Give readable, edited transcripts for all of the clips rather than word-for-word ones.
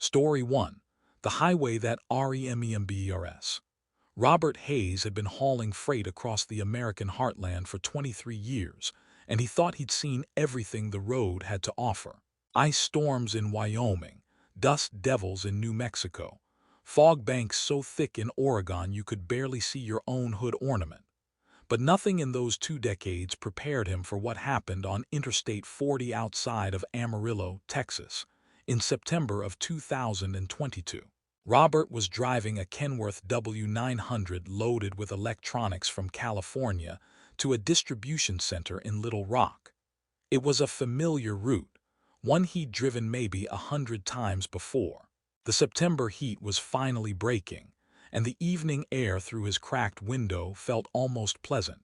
Story 1. The Highway That Remembers. Robert Hayes had been hauling freight across the American heartland for 23 years, and he thought he'd seen everything the road had to offer. Ice storms in Wyoming, dust devils in New Mexico, fog banks so thick in Oregon you could barely see your own hood ornament. But nothing in those 2 decades prepared him for what happened on Interstate 40 outside of Amarillo, Texas, in September of 2022. Robert was driving a Kenworth W900 loaded with electronics from California to a distribution center in Little Rock. It was a familiar route, one he'd driven maybe 100 times before. The September heat was finally breaking, and the evening air through his cracked window felt almost pleasant.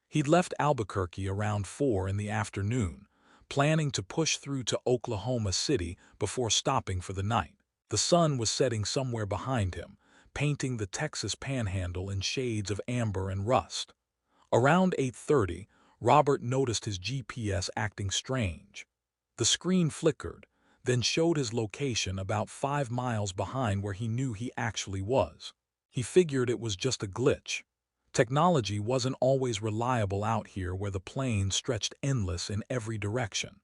He'd left Albuquerque around 4 in the afternoon, planning to push through to Oklahoma City before stopping for the night. The sun was setting somewhere behind him, painting the Texas panhandle in shades of amber and rust. Around 8:30, Robert noticed his GPS acting strange. The screen flickered, then showed his location about 5 miles behind where he knew he actually was. He figured it was just a glitch. Technology wasn't always reliable out here where the plains stretched endless in every direction.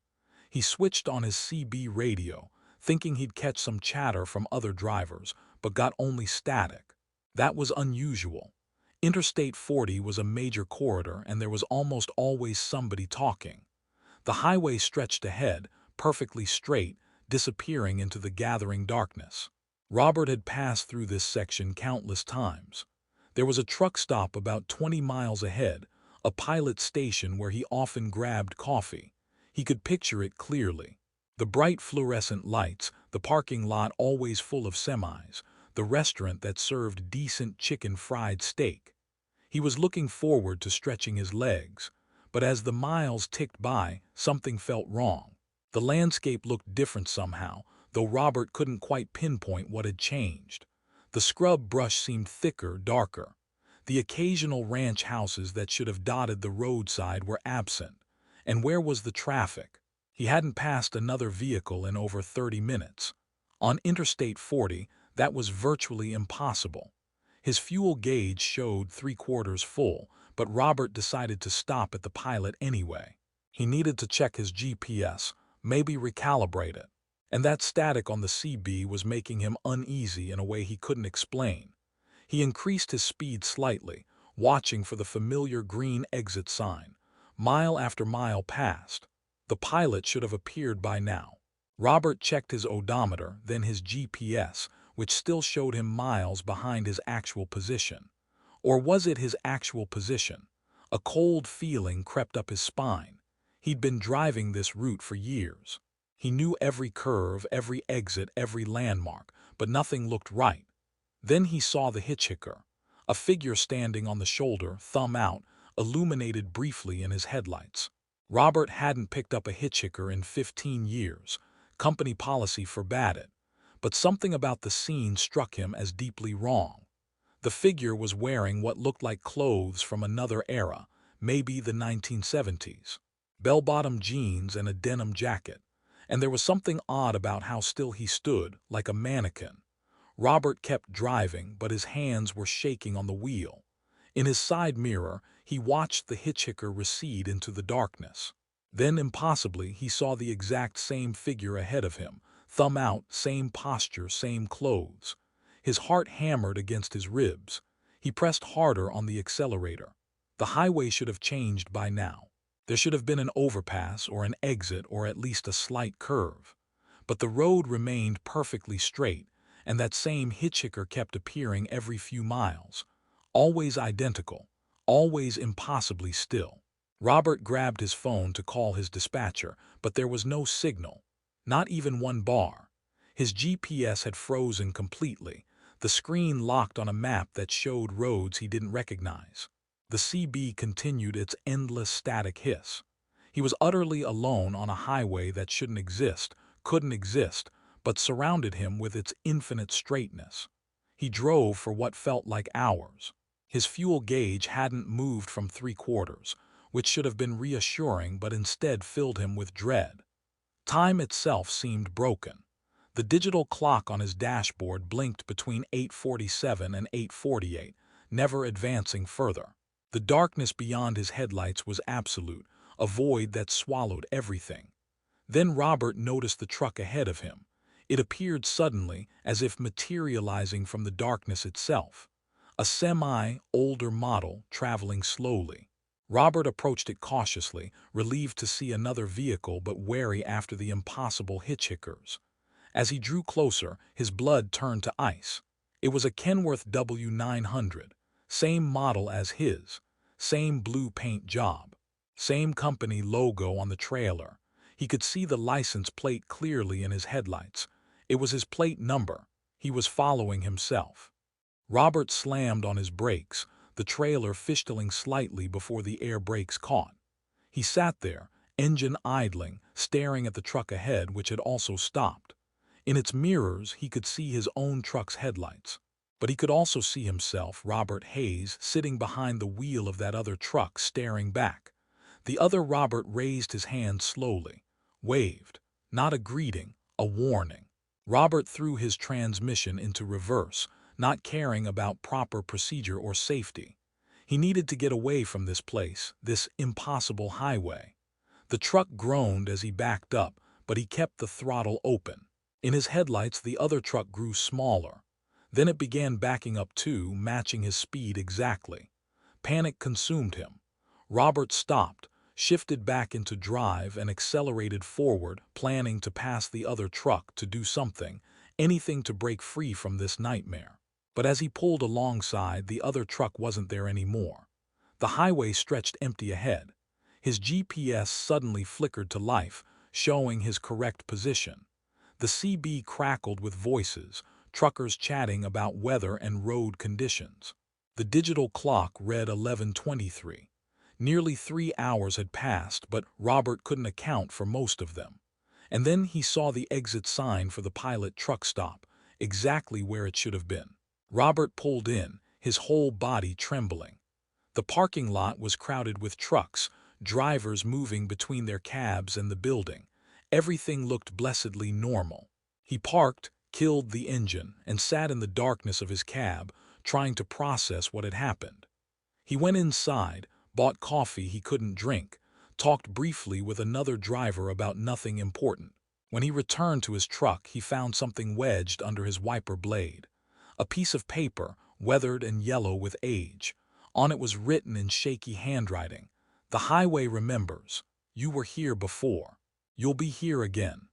He switched on his CB radio, thinking he'd catch some chatter from other drivers, but got only static. That was unusual. Interstate 40 was a major corridor and there was almost always somebody talking. The highway stretched ahead, perfectly straight, disappearing into the gathering darkness. Robert had passed through this section countless times. There was a truck stop about 20 miles ahead, a pilot station where he often grabbed coffee. He could picture it clearly. The bright fluorescent lights, the parking lot always full of semis, the restaurant that served decent chicken fried steak. He was looking forward to stretching his legs, but as the miles ticked by, something felt wrong. The landscape looked different somehow, though Robert couldn't quite pinpoint what had changed. The scrub brush seemed thicker, darker. The occasional ranch houses that should have dotted the roadside were absent. And where was the traffic? He hadn't passed another vehicle in over 30 minutes. On Interstate 40, that was virtually impossible. His fuel gauge showed 3/4 full, but Robert decided to stop at the pilot anyway. He needed to check his GPS, maybe recalibrate it. And that static on the CB was making him uneasy in a way he couldn't explain. He increased his speed slightly, watching for the familiar green exit sign. Mile after mile passed. The pilot should have appeared by now. Robert checked his odometer, then his GPS, which still showed him miles behind his actual position. Or was it his actual position? A cold feeling crept up his spine. He'd been driving this route for years. He knew every curve, every exit, every landmark, but nothing looked right. Then he saw the hitchhiker, a figure standing on the shoulder, thumb out, illuminated briefly in his headlights. Robert hadn't picked up a hitchhiker in 15 years. Company policy forbade it. But something about the scene struck him as deeply wrong. The figure was wearing what looked like clothes from another era, maybe the 1970s. Bell-bottom jeans and a denim jacket. And there was something odd about how still he stood, like a mannequin. Robert kept driving, but his hands were shaking on the wheel. In his side mirror, he watched the hitchhiker recede into the darkness. Then, impossibly, he saw the exact same figure ahead of him, thumb out, same posture, same clothes. His heart hammered against his ribs. He pressed harder on the accelerator. The highway should have changed by now. There should have been an overpass or an exit or at least a slight curve. But the road remained perfectly straight, and that same hitchhiker kept appearing every few miles. Always identical, always impossibly still. Robert grabbed his phone to call his dispatcher, but there was no signal. Not even one bar. His GPS had frozen completely, the screen locked on a map that showed roads he didn't recognize. The CB continued its endless static hiss. He was utterly alone on a highway that shouldn't exist, couldn't exist, but surrounded him with its infinite straightness. He drove for what felt like hours. His fuel gauge hadn't moved from 3/4, which should have been reassuring but instead filled him with dread. Time itself seemed broken. The digital clock on his dashboard blinked between 8:47 and 8:48, never advancing further. The darkness beyond his headlights was absolute, a void that swallowed everything. Then Robert noticed the truck ahead of him. It appeared suddenly, as if materializing from the darkness itself. A semi-older model traveling slowly. Robert approached it cautiously, relieved to see another vehicle but wary after the impossible hitchhikers. As he drew closer, his blood turned to ice. It was a Kenworth W900, same model as his, same blue paint job, same company logo on the trailer. He could see the license plate clearly in his headlights. It was his plate number. He was following himself. Robert slammed on his brakes, the trailer fishtaling slightly before the air brakes caught. He sat there, engine idling, staring at the truck ahead, which had also stopped. In its mirrors, he could see his own truck's headlights. But he could also see himself, Robert Hayes, sitting behind the wheel of that other truck, staring back. The other Robert raised his hand slowly, waved, not a greeting, a warning. Robert threw his transmission into reverse, not caring about proper procedure or safety. He needed to get away from this place, this impossible highway. The truck groaned as he backed up, but he kept the throttle open. In his headlights, the other truck grew smaller. Then it began backing up too, matching his speed exactly. Panic consumed him. Robert stopped, shifted back into drive, and accelerated forward, planning to pass the other truck, to do something, anything to break free from this nightmare. But as he pulled alongside, the other truck wasn't there anymore. The highway stretched empty ahead. His GPS suddenly flickered to life, showing his correct position. The CB crackled with voices, truckers chatting about weather and road conditions. The digital clock read 11:23. Nearly 3 hours had passed, but Robert couldn't account for most of them. And then he saw the exit sign for the pilot truck stop, exactly where it should have been. Robert pulled in, his whole body trembling. The parking lot was crowded with trucks, drivers moving between their cabs and the building. Everything looked blessedly normal. He parked, killed the engine, and sat in the darkness of his cab, trying to process what had happened. He went inside, bought coffee he couldn't drink, talked briefly with another driver about nothing important. When he returned to his truck, he found something wedged under his wiper blade. A piece of paper, weathered and yellow with age. On it was written in shaky handwriting, "The highway remembers. You were here before. You'll be here again."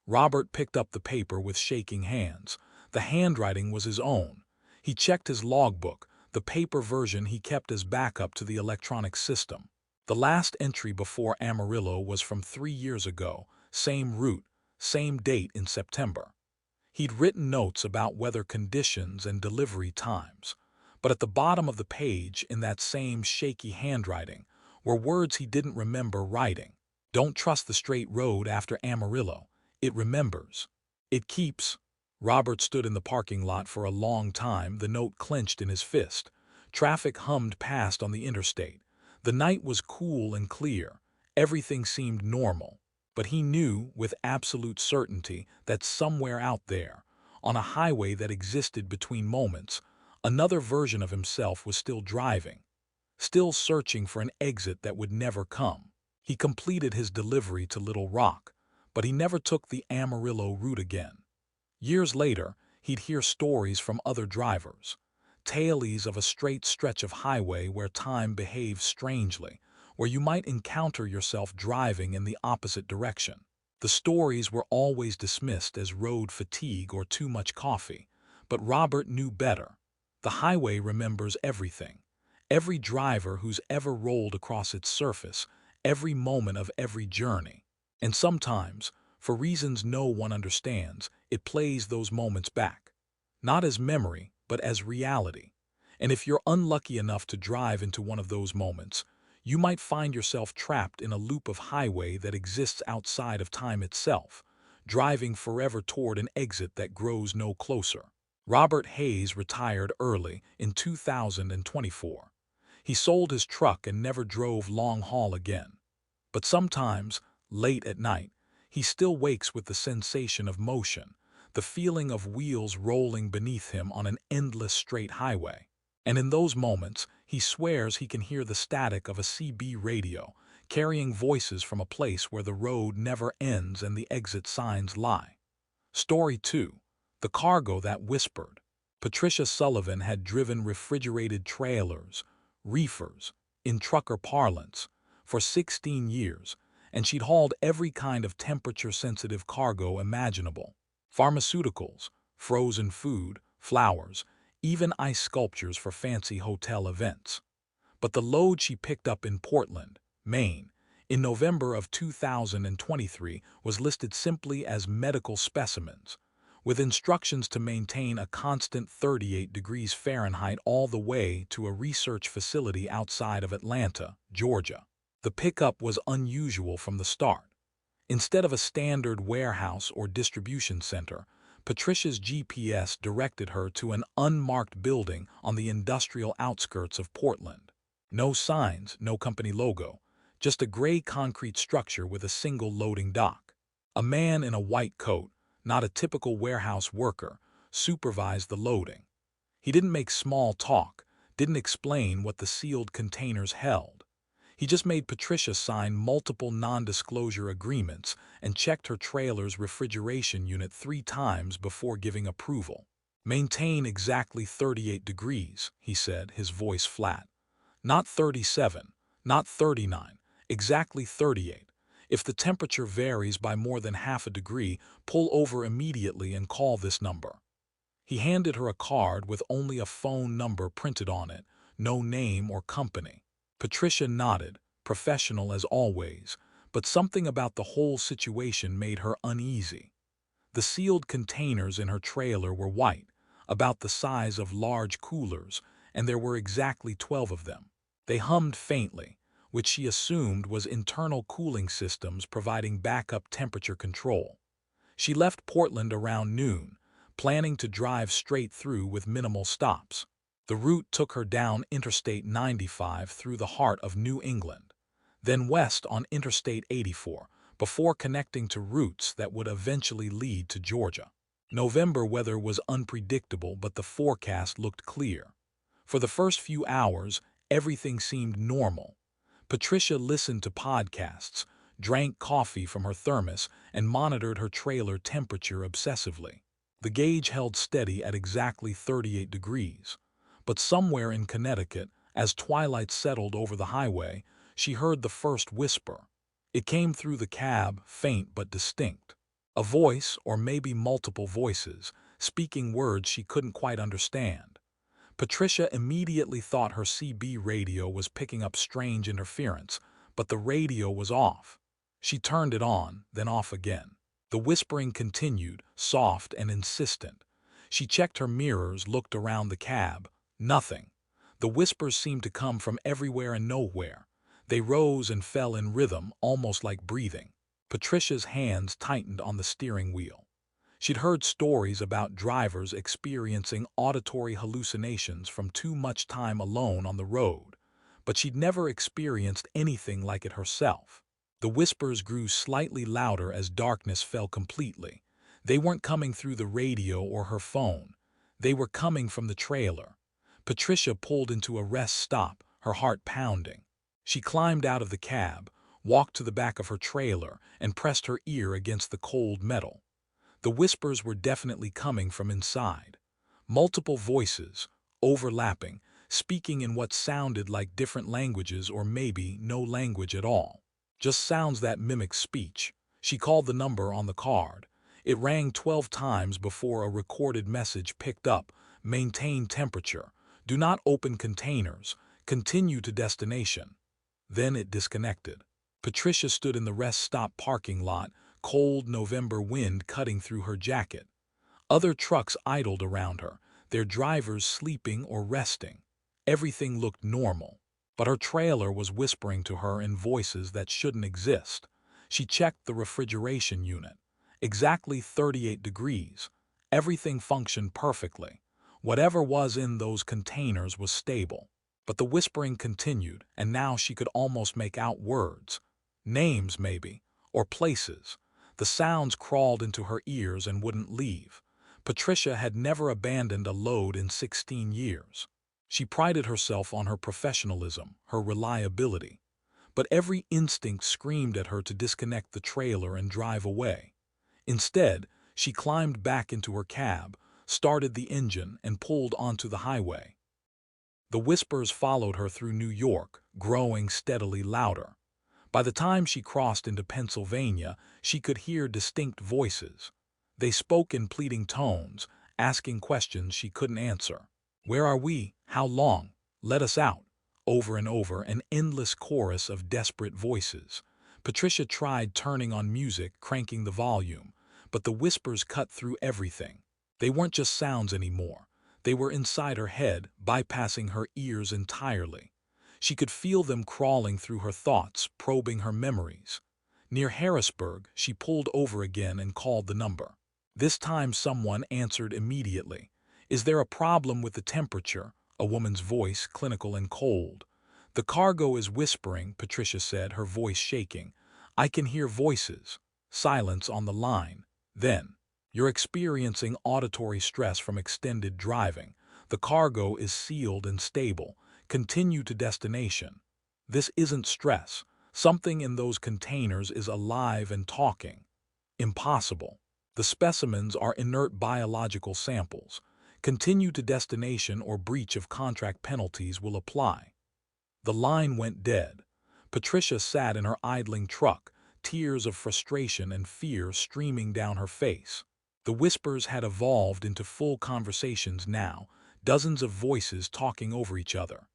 Robert picked up the paper with shaking hands. The handwriting was his own. He checked his logbook, the paper version he kept as backup to the electronic system. The last entry before Amarillo was from 3 years ago, same route, same date in September. He'd written notes about weather conditions and delivery times. But at the bottom of the page, in that same shaky handwriting, were words he didn't remember writing. "Don't trust the straight road after Amarillo. It remembers. It keeps." Robert stood in the parking lot for a long time, the note clenched in his fist. Traffic hummed past on the interstate. The night was cool and clear. Everything seemed normal. But he knew, with absolute certainty, that somewhere out there, on a highway that existed between moments, another version of himself was still driving, still searching for an exit that would never come. He completed his delivery to Little Rock, but he never took the Amarillo route again. Years later, he'd hear stories from other drivers, tales of a straight stretch of highway where time behaves strangely, where you might encounter yourself driving in the opposite direction. The stories were always dismissed as road fatigue or too much coffee, but Robert knew better. The highway remembers everything. Every driver who's ever rolled across its surface, every moment of every journey. And sometimes, for reasons no one understands, it plays those moments back. Not as memory, but as reality. And if you're unlucky enough to drive into one of those moments, you might find yourself trapped in a loop of highway that exists outside of time itself, driving forever toward an exit that grows no closer. Robert Hayes retired early in 2024. He sold his truck and never drove long haul again. But sometimes, late at night, he still wakes with the sensation of motion, the feeling of wheels rolling beneath him on an endless straight highway. And in those moments, he swears he can hear the static of a CB radio, carrying voices from a place where the road never ends and the exit signs lie. Story 2. The Cargo That Whispered. Patricia Sullivan had driven refrigerated trailers, reefers, in trucker parlance, for 16 years, and she'd hauled every kind of temperature-sensitive cargo imaginable. Pharmaceuticals, frozen food, flowers, even ice sculptures for fancy hotel events. But the load she picked up in Portland, Maine, in November of 2023 was listed simply as medical specimens, with instructions to maintain a constant 38 degrees Fahrenheit all the way to a research facility outside of Atlanta, Georgia. The pickup was unusual from the start. Instead of a standard warehouse or distribution center, Patricia's GPS directed her to an unmarked building on the industrial outskirts of Portland. No signs, no company logo, just a gray concrete structure with a single loading dock. A man in a white coat, not a typical warehouse worker, supervised the loading. He didn't make small talk, didn't explain what the sealed containers held. He just made Patricia sign multiple non-disclosure agreements and checked her trailer's refrigeration unit 3 times before giving approval. "Maintain exactly 38 degrees, he said, his voice flat. "Not 37, not 39, exactly 38. If the temperature varies by more than half a degree, pull over immediately and call this number." He handed her a card with only a phone number printed on it, no name or company. Patricia nodded, professional as always, but something about the whole situation made her uneasy. The sealed containers in her trailer were white, about the size of large coolers, and there were exactly 12 of them. They hummed faintly, which she assumed was internal cooling systems providing backup temperature control. She left Portland around noon, planning to drive straight through with minimal stops. The route took her down Interstate 95 through the heart of New England, then west on Interstate 84, before connecting to routes that would eventually lead to Georgia. November weather was unpredictable, but the forecast looked clear. For the first few hours, everything seemed normal. Patricia listened to podcasts, drank coffee from her thermos, and monitored her trailer temperature obsessively. The gauge held steady at exactly 38 degrees. But somewhere in Connecticut, as twilight settled over the highway, she heard the first whisper. It came through the cab, faint but distinct. A voice, or maybe multiple voices, speaking words she couldn't quite understand. Patricia immediately thought her CB radio was picking up strange interference, but the radio was off. She turned it on, then off again. The whispering continued, soft and insistent. She checked her mirrors, looked around the cab. Nothing. The whispers seemed to come from everywhere and nowhere. They rose and fell in rhythm, almost like breathing. Patricia's hands tightened on the steering wheel. She'd heard stories about drivers experiencing auditory hallucinations from too much time alone on the road, but she'd never experienced anything like it herself. The whispers grew slightly louder as darkness fell completely. They weren't coming through the radio or her phone. They were coming from the trailer. Patricia pulled into a rest stop, her heart pounding. She climbed out of the cab, walked to the back of her trailer, and pressed her ear against the cold metal. The whispers were definitely coming from inside. Multiple voices, overlapping, speaking in what sounded like different languages or maybe no language at all. Just sounds that mimic speech. She called the number on the card. It rang 12 times before a recorded message picked up. "Maintain temperature. Do not open containers. Continue to destination." Then it disconnected. Patricia stood in the rest stop parking lot, cold November wind cutting through her jacket. Other trucks idled around her, their drivers sleeping or resting. Everything looked normal, but her trailer was whispering to her in voices that shouldn't exist. She checked the refrigeration unit. Exactly 38 degrees. Everything functioned perfectly. Whatever was in those containers was stable. But the whispering continued, and now she could almost make out words. Names, maybe, or places. The sounds crawled into her ears and wouldn't leave. Patricia had never abandoned a load in 16 years. She prided herself on her professionalism, her reliability. But every instinct screamed at her to disconnect the trailer and drive away. Instead, she climbed back into her cab, started the engine, and pulled onto the highway. The whispers followed her through New York, growing steadily louder. By the time she crossed into Pennsylvania, she could hear distinct voices. They spoke in pleading tones, asking questions she couldn't answer. "Where are we? How long? Let us out." Over and over, an endless chorus of desperate voices. Patricia tried turning on music, cranking the volume, but the whispers cut through everything. They weren't just sounds anymore. They were inside her head, bypassing her ears entirely. She could feel them crawling through her thoughts, probing her memories. Near Harrisburg, she pulled over again and called the number. This time someone answered immediately. "Is there a problem with the temperature?" A woman's voice, clinical and cold. "The cargo is whispering," Patricia said, her voice shaking. "I can hear voices." Silence on the line. Then, "You're experiencing auditory stress from extended driving. The cargo is sealed and stable. Continue to destination." "This isn't stress. Something in those containers is alive and talking." "Impossible. The specimens are inert biological samples. Continue to destination or breach of contract penalties will apply." The line went dead. Patricia sat in her idling truck, tears of frustration and fear streaming down her face. The whispers had evolved into full conversations now, dozens of voices talking over each other.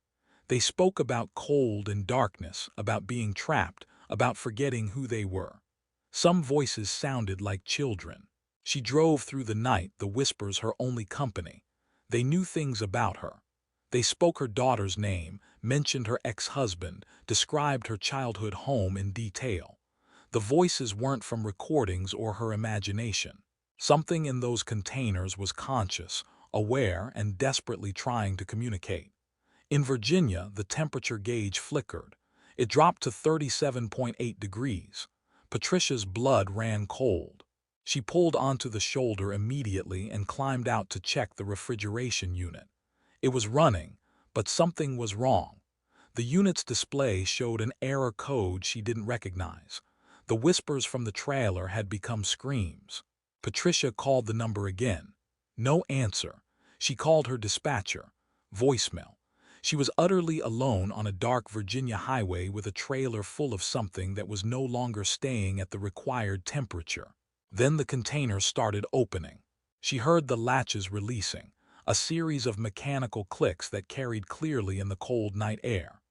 They spoke about cold and darkness, about being trapped, about forgetting who they were. Some voices sounded like children. She drove through the night, the whispers her only company. They knew things about her. They spoke her daughter's name, mentioned her ex-husband, described her childhood home in detail. The voices weren't from recordings or her imagination. Something in those containers was conscious, aware, and desperately trying to communicate. In Virginia, the temperature gauge flickered. It dropped to 37.8 degrees. Patricia's blood ran cold. She pulled onto the shoulder immediately and climbed out to check the refrigeration unit. It was running, but something was wrong. The unit's display showed an error code she didn't recognize. The whispers from the trailer had become screams. Patricia called the number again. No answer. She called her dispatcher. Voicemail. She was utterly alone on a dark Virginia highway with a trailer full of something that was no longer staying at the required temperature. Then the container started opening. She heard the latches releasing, a series of mechanical clicks that carried clearly in the cold night air.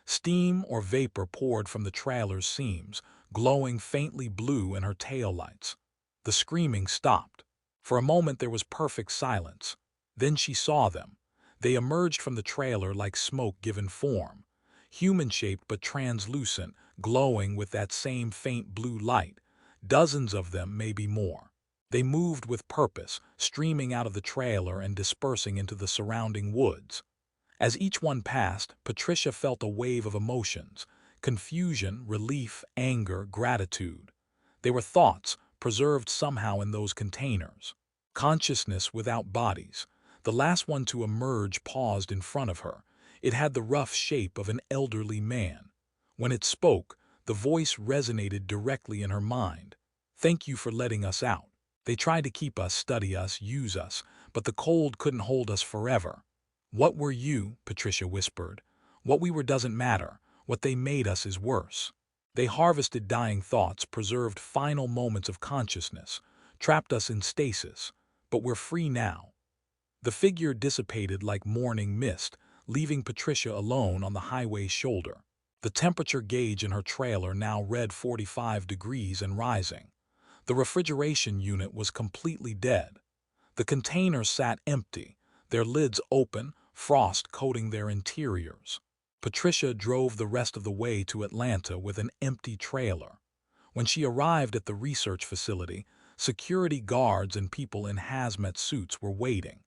Steam or vapor poured from the trailer's seams, glowing faintly blue in her taillights. The screaming stopped. For a moment there was perfect silence. Then she saw them. They emerged from the trailer like smoke given form. Human-shaped but translucent, glowing with that same faint blue light. Dozens of them, maybe more. They moved with purpose, streaming out of the trailer and dispersing into the surrounding woods. As each one passed, Patricia felt a wave of emotions: confusion, relief, anger, gratitude. They were thoughts, preserved somehow in those containers. Consciousness without bodies. The last one to emerge paused in front of her. It had the rough shape of an elderly man. When it spoke, the voice resonated directly in her mind. "Thank you for letting us out. They tried to keep us, study us, use us, but the cold couldn't hold us forever." "What were you?" Patricia whispered. "What we were doesn't matter. What they made us is worse." They harvested dying thoughts, preserved final moments of consciousness, trapped us in stasis, but we're free now. The figure dissipated like morning mist, leaving Patricia alone on the highway's shoulder. The temperature gauge in her trailer now read 45 degrees and rising. The refrigeration unit was completely dead. The containers sat empty, their lids open, frost coating their interiors. Patricia drove the rest of the way to Atlanta with an empty trailer. When she arrived at the research facility, security guards and people in hazmat suits were waiting.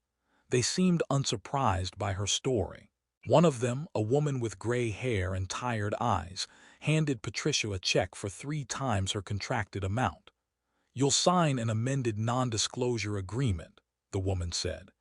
They seemed unsurprised by her story. One of them, a woman with gray hair and tired eyes, handed Patricia a check for 3 times her contracted amount. "You'll sign an amended non-disclosure agreement," the the woman said.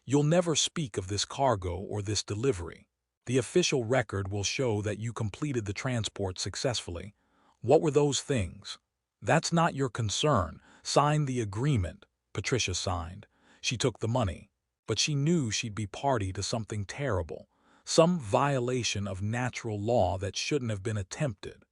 "You'll never speak of this cargo or this delivery. The official record will show that you completed the transport successfully. What were those things?" "That's not your concern. Sign the agreement." Patricia signed. She took the money. But she knew she'd be party to something terrible, some violation of natural law that shouldn't have been attempted.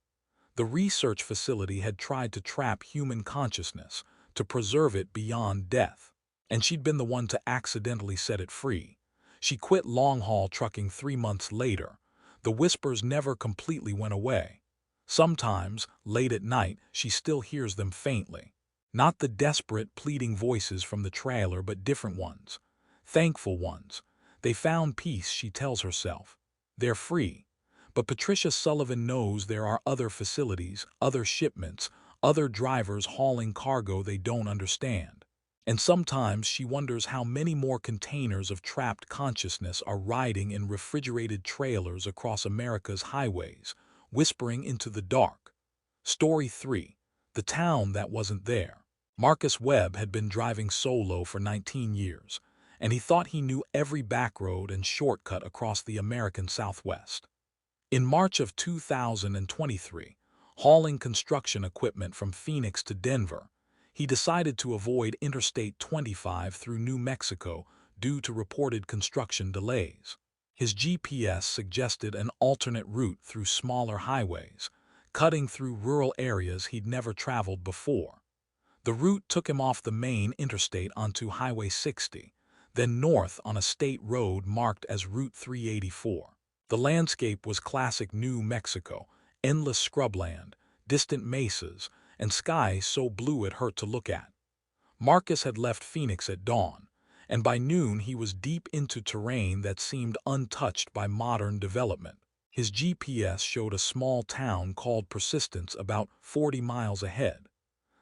The research facility had tried to trap human consciousness, to preserve it beyond death. And she'd been the one to accidentally set it free. She quit long-haul trucking 3 months later. The whispers never completely went away. Sometimes, late at night, she still hears them faintly. Not the desperate, pleading voices from the trailer, but different ones. Thankful ones. They found peace, she tells herself. They're free. But Patricia Sullivan knows there are other facilities, other shipments, other drivers hauling cargo they don't understand. And sometimes she wonders how many more containers of trapped consciousness are riding in refrigerated trailers across America's highways, whispering into the dark. Story 3. The Town That Wasn't There. Marcus Webb had been driving solo for 19 years, and he thought he knew every backroad and shortcut across the American Southwest. In March of 2023, hauling construction equipment from Phoenix to Denver, he decided to avoid Interstate 25 through New Mexico due to reported construction delays. His GPS suggested an alternate route through smaller highways, cutting through rural areas he'd never traveled before. The route took him off the main interstate onto Highway 60, then north on a state road marked as Route 384. The landscape was classic New Mexico, endless scrubland, distant mesas, and skies so blue it hurt to look at. Marcus had left Phoenix at dawn, and by noon he was deep into terrain that seemed untouched by modern development. His GPS showed a small town called Persistence about 40 miles ahead.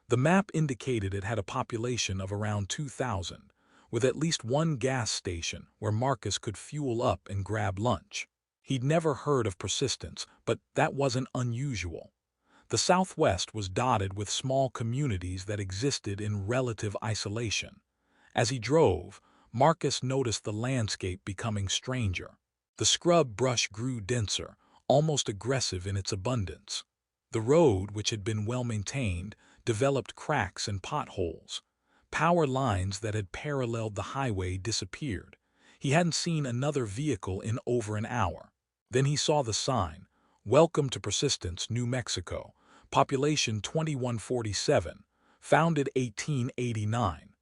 The map indicated it had a population of around 2,000, with at least one gas station where Marcus could fuel up and grab lunch. He'd never heard of Persistence, but that wasn't unusual. The Southwest was dotted with small communities that existed in relative isolation. As he drove, Marcus noticed the landscape becoming stranger. The scrub brush grew denser, almost aggressive in its abundance. The road, which had been well maintained, developed cracks and potholes. Power lines that had paralleled the highway disappeared. He hadn't seen another vehicle in over an hour. Then he saw the sign, "Welcome to Persistence, New Mexico, population 2147, founded 1889.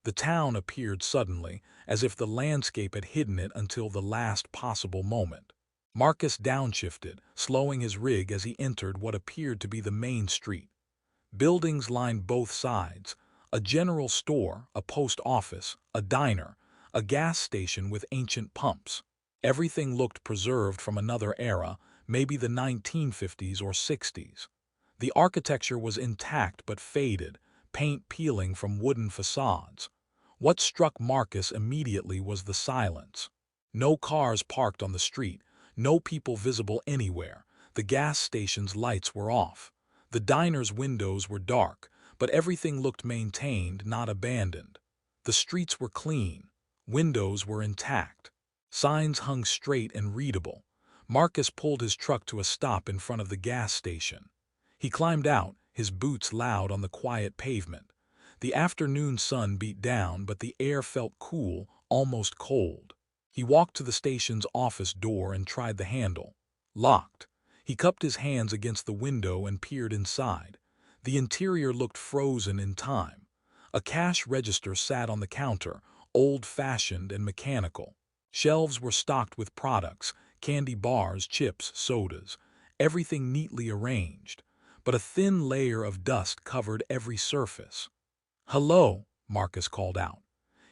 The town appeared suddenly, as if the landscape had hidden it until the last possible moment. Marcus downshifted, slowing his rig as he entered what appeared to be the main street. Buildings lined both sides, a general store, a post office, a diner, a gas station with ancient pumps. Everything looked preserved from another era, maybe the 1950s or 60s. The architecture was intact but faded, paint peeling from wooden facades. What struck Marcus immediately was the silence. No cars parked on the street, no people visible anywhere. The gas station's lights were off. The diner's windows were dark, but everything looked maintained, not abandoned. The streets were clean. Windows were intact. Signs hung straight and readable. Marcus pulled his truck to a stop in front of the gas station. He climbed out, his boots loud on the quiet pavement. The afternoon sun beat down, but the air felt cool, almost cold. He walked to the station's office door and tried the handle. Locked. He cupped his hands against the window and peered inside. The interior looked frozen in time. A cash register sat on the counter, old-fashioned and mechanical. Shelves were stocked with products, candy bars, chips, sodas, everything neatly arranged. But a thin layer of dust covered every surface. "Hello," Marcus called out.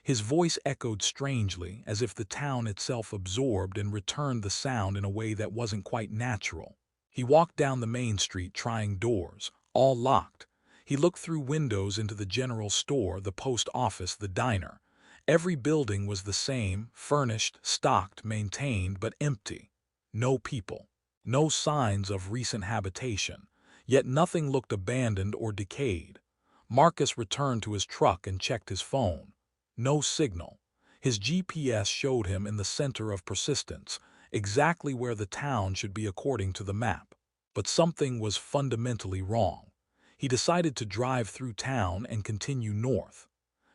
His voice echoed strangely, as if the town itself absorbed and returned the sound in a way that wasn't quite natural. He walked down the main street trying doors, all locked. He looked through windows into the general store, the post office, the diner. Every building was the same, furnished, stocked, maintained, but empty. No people. No signs of recent habitation. Yet nothing looked abandoned or decayed. Marcus returned to his truck and checked his phone. No signal. His GPS showed him in the center of persistence, exactly where the town should be according to the map. But something was fundamentally wrong. He decided to drive through town and continue north.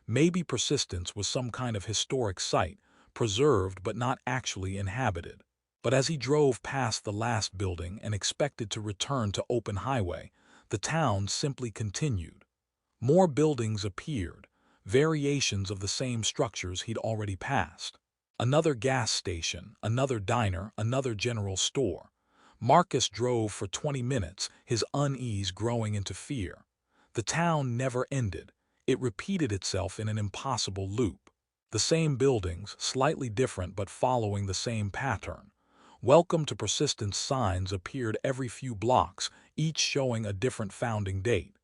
Maybe Persistence was some kind of historic site, preserved but not actually inhabited. But as he drove past the last building and expected to return to open highway, the town simply continued. More buildings appeared, variations of the same structures he'd already passed. Another gas station, another diner, another general store. Marcus drove for 20 minutes, his unease growing into fear. The town never ended. It repeated itself in an impossible loop. The same buildings, slightly different but following the same pattern. Welcome to Persistence signs appeared every few blocks, each showing a different founding date.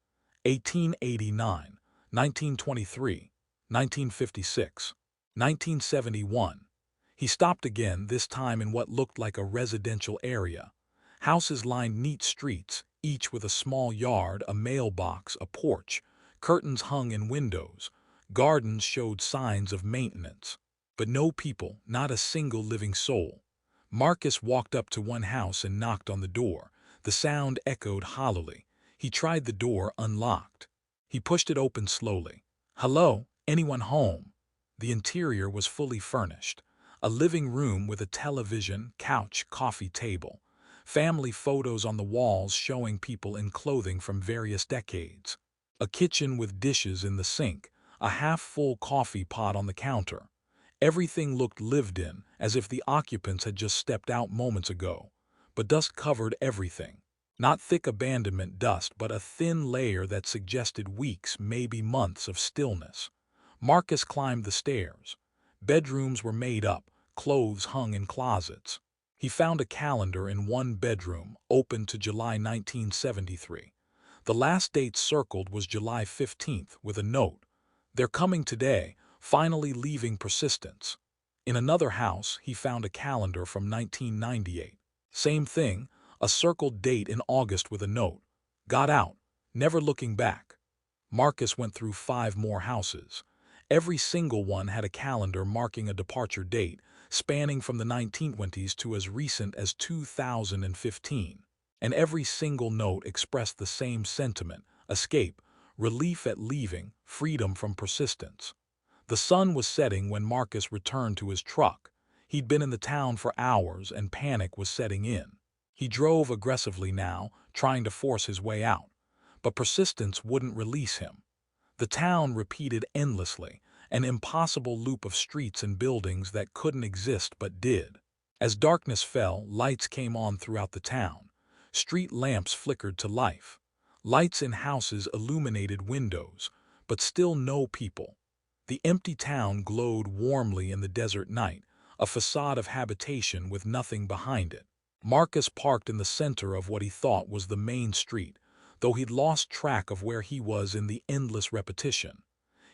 1889, 1923, 1956, 1971. He stopped again, this time in what looked like a residential area. Houses lined neat streets, each with a small yard, a mailbox, a porch. Curtains hung in windows. Gardens showed signs of maintenance. But no people, not a single living soul. Marcus walked up to one house and knocked on the door. The sound echoed hollowly. He tried the door unlocked. He pushed it open slowly. "Hello, anyone home?" The interior was fully furnished. A living room with a television, couch, coffee table. Family photos on the walls showing people in clothing from various decades. A kitchen with dishes in the sink, a half-full coffee pot on the counter. Everything looked lived in, as if the occupants had just stepped out moments ago. But dust covered everything. Not thick abandonment dust, but a thin layer that suggested weeks, maybe months of stillness. Marcus climbed the stairs. Bedrooms were made up, clothes hung in closets. He found a calendar in one bedroom, open to July 1973. The last date circled was July 15th, with a note. "They're coming today, finally leaving Persistence." In another house, he found a calendar from 1998. Same thing, a circled date in August with a note. "Got out, never looking back." Marcus went through 5 more houses. Every single one had a calendar marking a departure date, spanning from the 1920s to as recent as 2015. And every single note expressed the same sentiment: escape, relief at leaving, freedom from persistence. The sun was setting when Marcus returned to his truck. He'd been in the town for hours and panic was setting in. He drove aggressively now, trying to force his way out. But persistence wouldn't release him. The town repeated endlessly, an impossible loop of streets and buildings that couldn't exist but did. As darkness fell, lights came on throughout the town. Street lamps flickered to life. Lights in houses illuminated windows, but still no people. The empty town glowed warmly in the desert night, a facade of habitation with nothing behind it. Marcus parked in the center of what he thought was the main street, though he'd lost track of where he was in the endless repetition.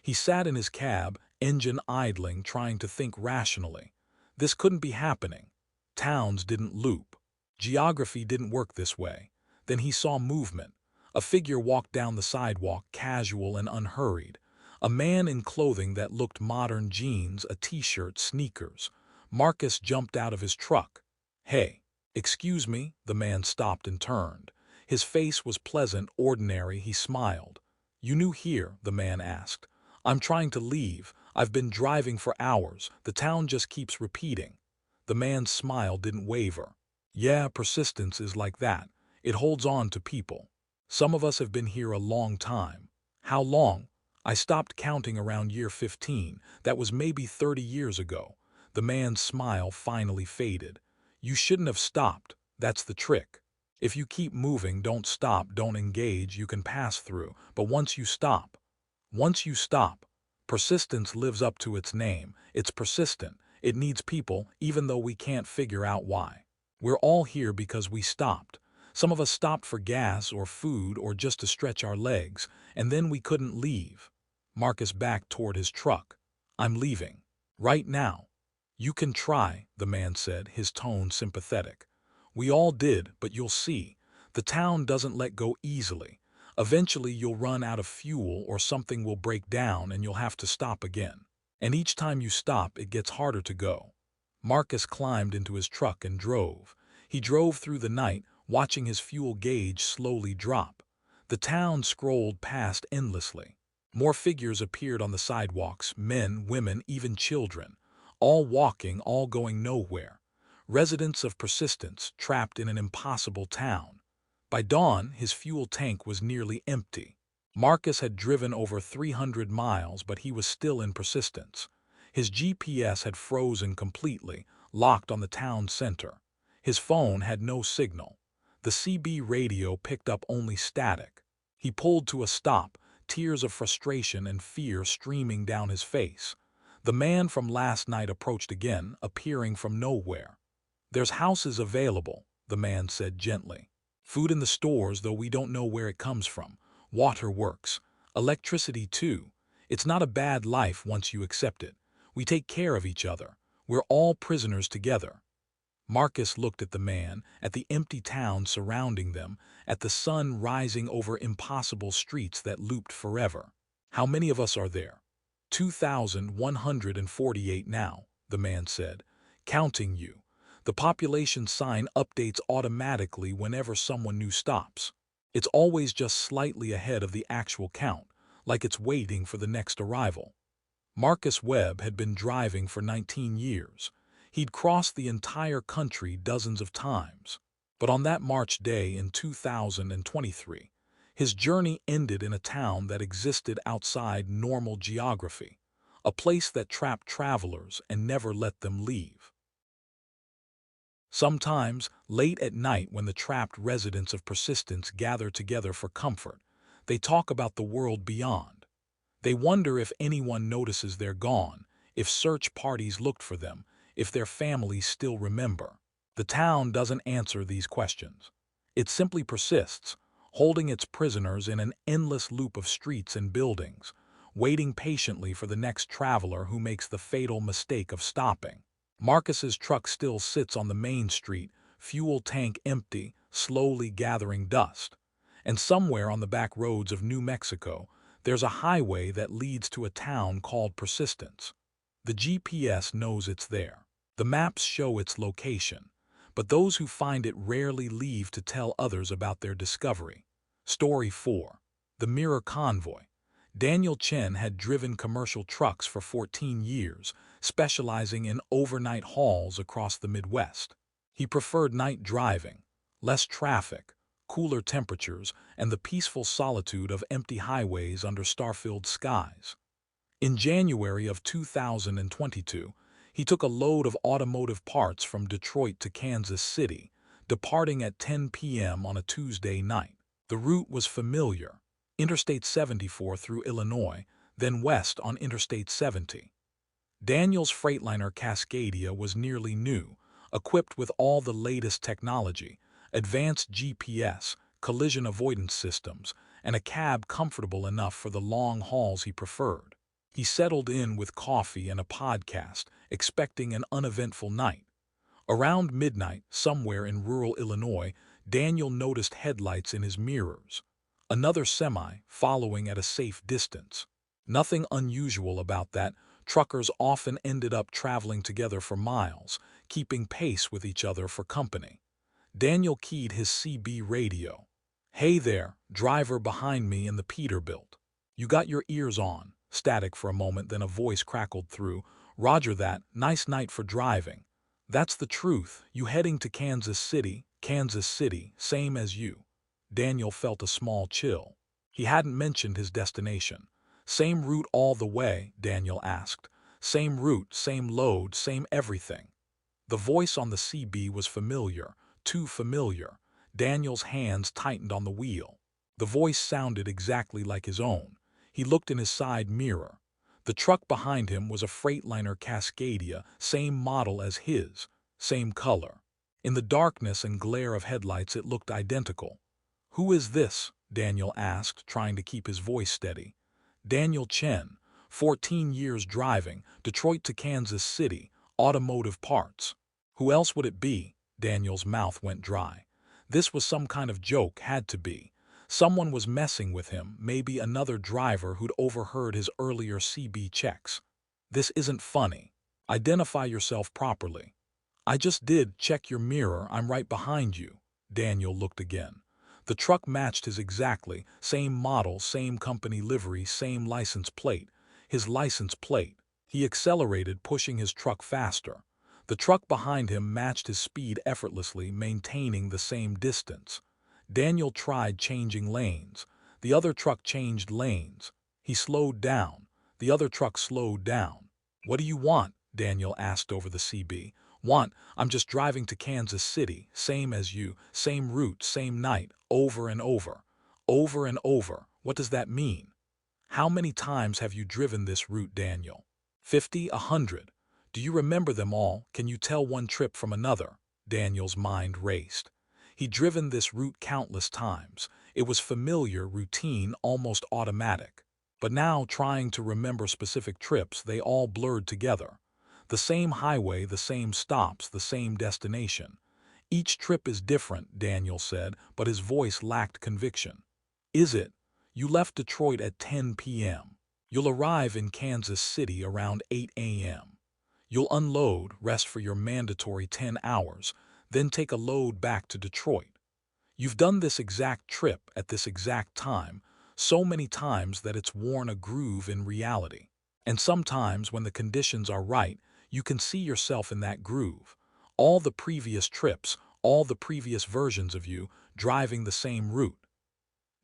He sat in his cab, engine idling, trying to think rationally. This couldn't be happening. Towns didn't loop. Geography didn't work this way. Then he saw movement. A figure walked down the sidewalk, casual and unhurried. A man in clothing that looked modern: jeans, a t-shirt, sneakers. Marcus jumped out of his truck. "Hey, excuse me." The man stopped and turned. His face was pleasant, ordinary. He smiled. "You new here?" the man asked. "I'm trying to leave. I've been driving for hours. The town just keeps repeating." The man's smile didn't waver. "Yeah, persistence is like that. It holds on to people. Some of us have been here a long time." "How long?" "I stopped counting around year 15. That was maybe 30 years ago." The man's smile finally faded. "You shouldn't have stopped. That's the trick. If you keep moving, don't stop, don't engage, you can pass through. But once you stop, persistence lives up to its name. It's persistent. It needs people, even though we can't figure out why. We're all here because we stopped. Some of us stopped for gas or food or just to stretch our legs, and then we couldn't leave." Marcus backed toward his truck. "I'm leaving. Right now." "You can try," the man said, his tone sympathetic. "We all did, but you'll see. The town doesn't let go easily. Eventually you'll run out of fuel or something will break down and you'll have to stop again." And each time you stop, it gets harder to go. Marcus climbed into his truck and drove. He drove through the night, watching his fuel gauge slowly drop. The town scrolled past endlessly. More figures appeared on the sidewalks, men, women, even children. All walking, all going nowhere. Residents of persistence, trapped in an impossible town. By dawn, his fuel tank was nearly empty. Marcus had driven over 300 miles, but he was still in persistence. His GPS had frozen completely, locked on the town center. His phone had no signal. The CB radio picked up only static. He pulled to a stop, tears of frustration and fear streaming down his face. The man from last night approached again, appearing from nowhere. "There's houses available," the man said gently. "Food in the stores, though we don't know where it comes from. Water works. Electricity, too. It's not a bad life once you accept it. We take care of each other. We're all prisoners together." Marcus looked at the man, at the empty town surrounding them, at the sun rising over impossible streets that looped forever. "How many of us are there?" 2,148 now, the man said. "Counting you. The population sign updates automatically whenever someone new stops. It's always just slightly ahead of the actual count, like it's waiting for the next arrival." Marcus Webb had been driving for 19 years. He'd crossed the entire country dozens of times. But on that March day in 2023, his journey ended in a town that existed outside normal geography, a place that trapped travelers and never let them leave. Sometimes, late at night when the trapped residents of persistence gather together for comfort, they talk about the world beyond. They wonder if anyone notices they're gone, if search parties looked for them, if their families still remember. The town doesn't answer these questions. It simply persists, holding its prisoners in an endless loop of streets and buildings, waiting patiently for the next traveler who makes the fatal mistake of stopping. Marcus's truck still sits on the main street, fuel tank empty, slowly gathering dust. And somewhere on the back roads of New Mexico, there's a highway that leads to a town called Persistence. The GPS knows it's there. The maps show its location. But those who find it rarely leave to tell others about their discovery. Story 4. The Mirror Convoy. Daniel Chen had driven commercial trucks for 14 years, specializing in overnight hauls across the Midwest. He preferred night driving, less traffic, cooler temperatures, and the peaceful solitude of empty highways under star-filled skies. In January of 2022, he took a load of automotive parts from Detroit to Kansas City, departing at 10 p.m. on a Tuesday night. The route was familiar: Interstate 74 through Illinois, then west on Interstate 70. Daniel's Freightliner Cascadia was nearly new, equipped with all the latest technology, advanced GPS, collision avoidance systems, and a cab comfortable enough for the long hauls he preferred. He settled in with coffee and a podcast, expecting an uneventful night. Around midnight, somewhere in rural Illinois, Daniel noticed headlights in his mirrors. Another semi, following at a safe distance. Nothing unusual about that. Truckers often ended up traveling together for miles, keeping pace with each other for company. Daniel keyed his CB radio. "Hey there, driver behind me in the Peterbilt. You got your ears on." Static for a moment, then a voice crackled through. "Roger that, nice night for driving." "That's the truth. You heading to Kansas City?" "Kansas City, same as you." Daniel felt a small chill. He hadn't mentioned his destination. "Same route all the way?" Daniel asked. "Same route, same load, same everything." The voice on the CB was familiar, too familiar. Daniel's hands tightened on the wheel. The voice sounded exactly like his own. He looked in his side mirror. The truck behind him was a Freightliner Cascadia, same model as his, same color. In the darkness and glare of headlights, it looked identical. "Who is this?" Daniel asked, trying to keep his voice steady. "Daniel Chen, 14 years driving, Detroit to Kansas City, automotive parts." "Who else would it be?" Daniel's mouth went dry. This was some kind of joke, had to be. Someone was messing with him, maybe another driver who'd overheard his earlier CB checks. This isn't funny. Identify yourself properly." "I just did. Check your mirror. I'm right behind you." Daniel looked again. The truck matched his exactly. Same model, same company livery, same license plate. His license plate. He accelerated, pushing his truck faster. The truck behind him matched his speed effortlessly, maintaining the same distance. Daniel tried changing lanes. The other truck changed lanes. He slowed down. The other truck slowed down. "What do you want?" Daniel asked over the CB. "I'm just driving to Kansas City, same as you, same route, same night, over and over." "Over and over. What does that mean?" "How many times have you driven this route, Daniel?" 50, 100. "Do you remember them all? Can you tell one trip from another?" Daniel's mind raced. He'd driven this route countless times. It was familiar, routine, almost automatic. But now, trying to remember specific trips, they all blurred together. The same highway, the same stops, the same destination. "Each trip is different," Daniel said, but his voice lacked conviction. "Is it? You left Detroit at 10 p.m. You'll arrive in Kansas City around 8 a.m. You'll unload, rest for your mandatory 10 hours, then take a load back to Detroit. You've done this exact trip at this exact time, so many times that it's worn a groove in reality. And sometimes, when the conditions are right, you can see yourself in that groove. All the previous trips, all the previous versions of you, driving the same route."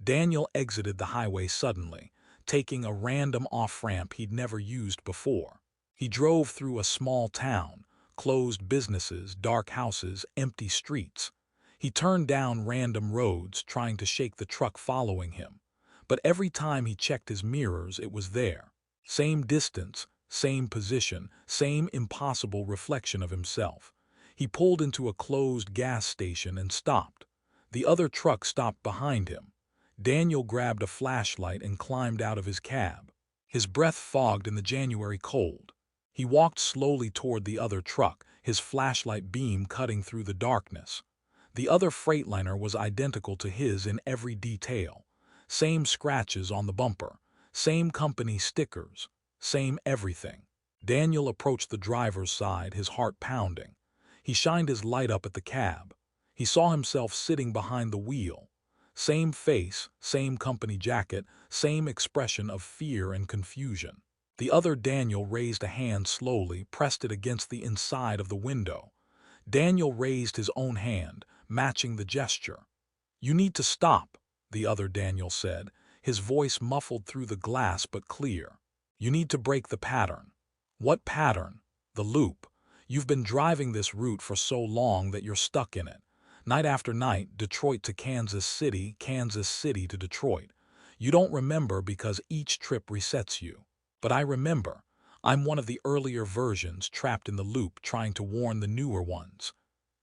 Daniel exited the highway suddenly, taking a random off-ramp he'd never used before. He drove through a small town, closed businesses, dark houses, empty streets. He turned down random roads, trying to shake the truck following him. But every time he checked his mirrors, it was there. Same distance, same position, same impossible reflection of himself. He pulled into a closed gas station and stopped. The other truck stopped behind him. Daniel grabbed a flashlight and climbed out of his cab. His breath fogged in the January cold. He walked slowly toward the other truck, his flashlight beam cutting through the darkness. The other Freightliner was identical to his in every detail. Same scratches on the bumper, same company stickers, same everything. Daniel approached the driver's side, his heart pounding. He shined his light up at the cab. He saw himself sitting behind the wheel. Same face, same company jacket, same expression of fear and confusion. The other Daniel raised a hand slowly, pressed it against the inside of the window. Daniel raised his own hand, matching the gesture. "You need to stop," the other Daniel said, his voice muffled through the glass but clear. "You need to break the pattern." "What pattern?" "The loop. You've been driving this route for so long that you're stuck in it. Night after night, Detroit to Kansas City to Detroit. You don't remember because each trip resets you. But I remember. I'm one of the earlier versions trapped in the loop trying to warn the newer ones.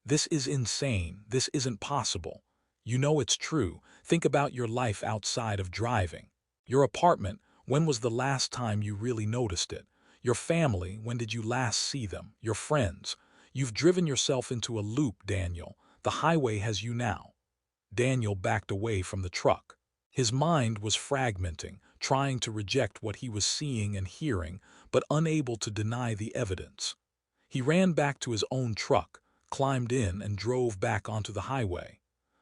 This is insane. This isn't possible. You know it's true. Think about your life outside of driving. Your apartment, when was the last time you really noticed it? Your family, when did you last see them? Your friends. You've driven yourself into a loop, Daniel. The highway has you now." Daniel backed away from the truck. His mind was fragmenting, trying to reject what he was seeing and hearing, but unable to deny the evidence. He ran back to his own truck, climbed in, and drove back onto the highway.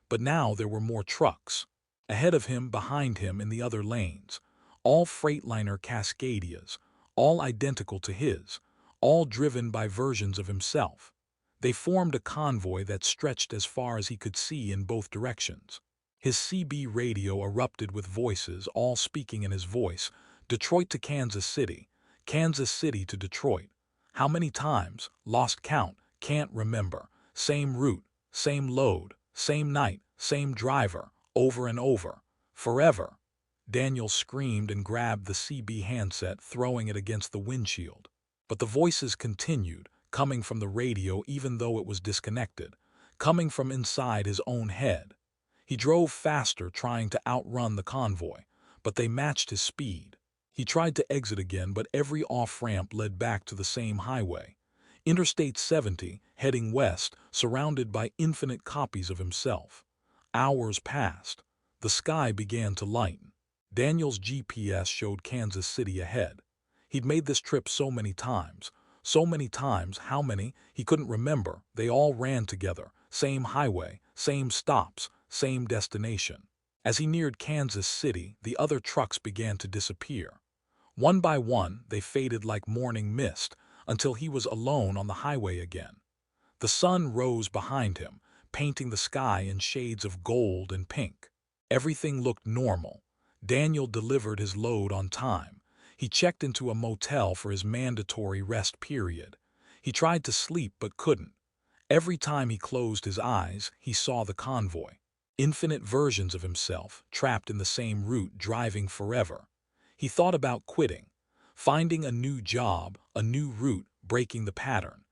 But now there were more trucks. Ahead of him, behind him, in the other lanes. All Freightliner Cascadias, all identical to his, all driven by versions of himself. They formed a convoy that stretched as far as he could see in both directions. His CB radio erupted with voices, all speaking in his voice. "Detroit to Kansas City to Detroit. How many times? Lost count, can't remember. Same route, same load, same night, same driver, over and over. Forever." Daniel screamed and grabbed the CB handset, throwing it against the windshield. But the voices continued, coming from the radio even though it was disconnected, coming from inside his own head. He drove faster, trying to outrun the convoy, but they matched his speed. He tried to exit again, but every off-ramp led back to the same highway. Interstate 70, heading west, surrounded by infinite copies of himself. Hours passed. The sky began to lighten. Daniel's GPS showed Kansas City ahead. He'd made this trip so many times. So many times, how many, he couldn't remember. They all ran together. Same highway, same stops, same destination. As he neared Kansas City, the other trucks began to disappear. One by one, they faded like morning mist, until he was alone on the highway again. The sun rose behind him, painting the sky in shades of gold and pink. Everything looked normal. Daniel delivered his load on time. He checked into a motel for his mandatory rest period. He tried to sleep but couldn't. Every time he closed his eyes, he saw the convoy. Infinite versions of himself, trapped in the same route, driving forever. He thought about quitting, finding a new job, a new route, breaking the pattern.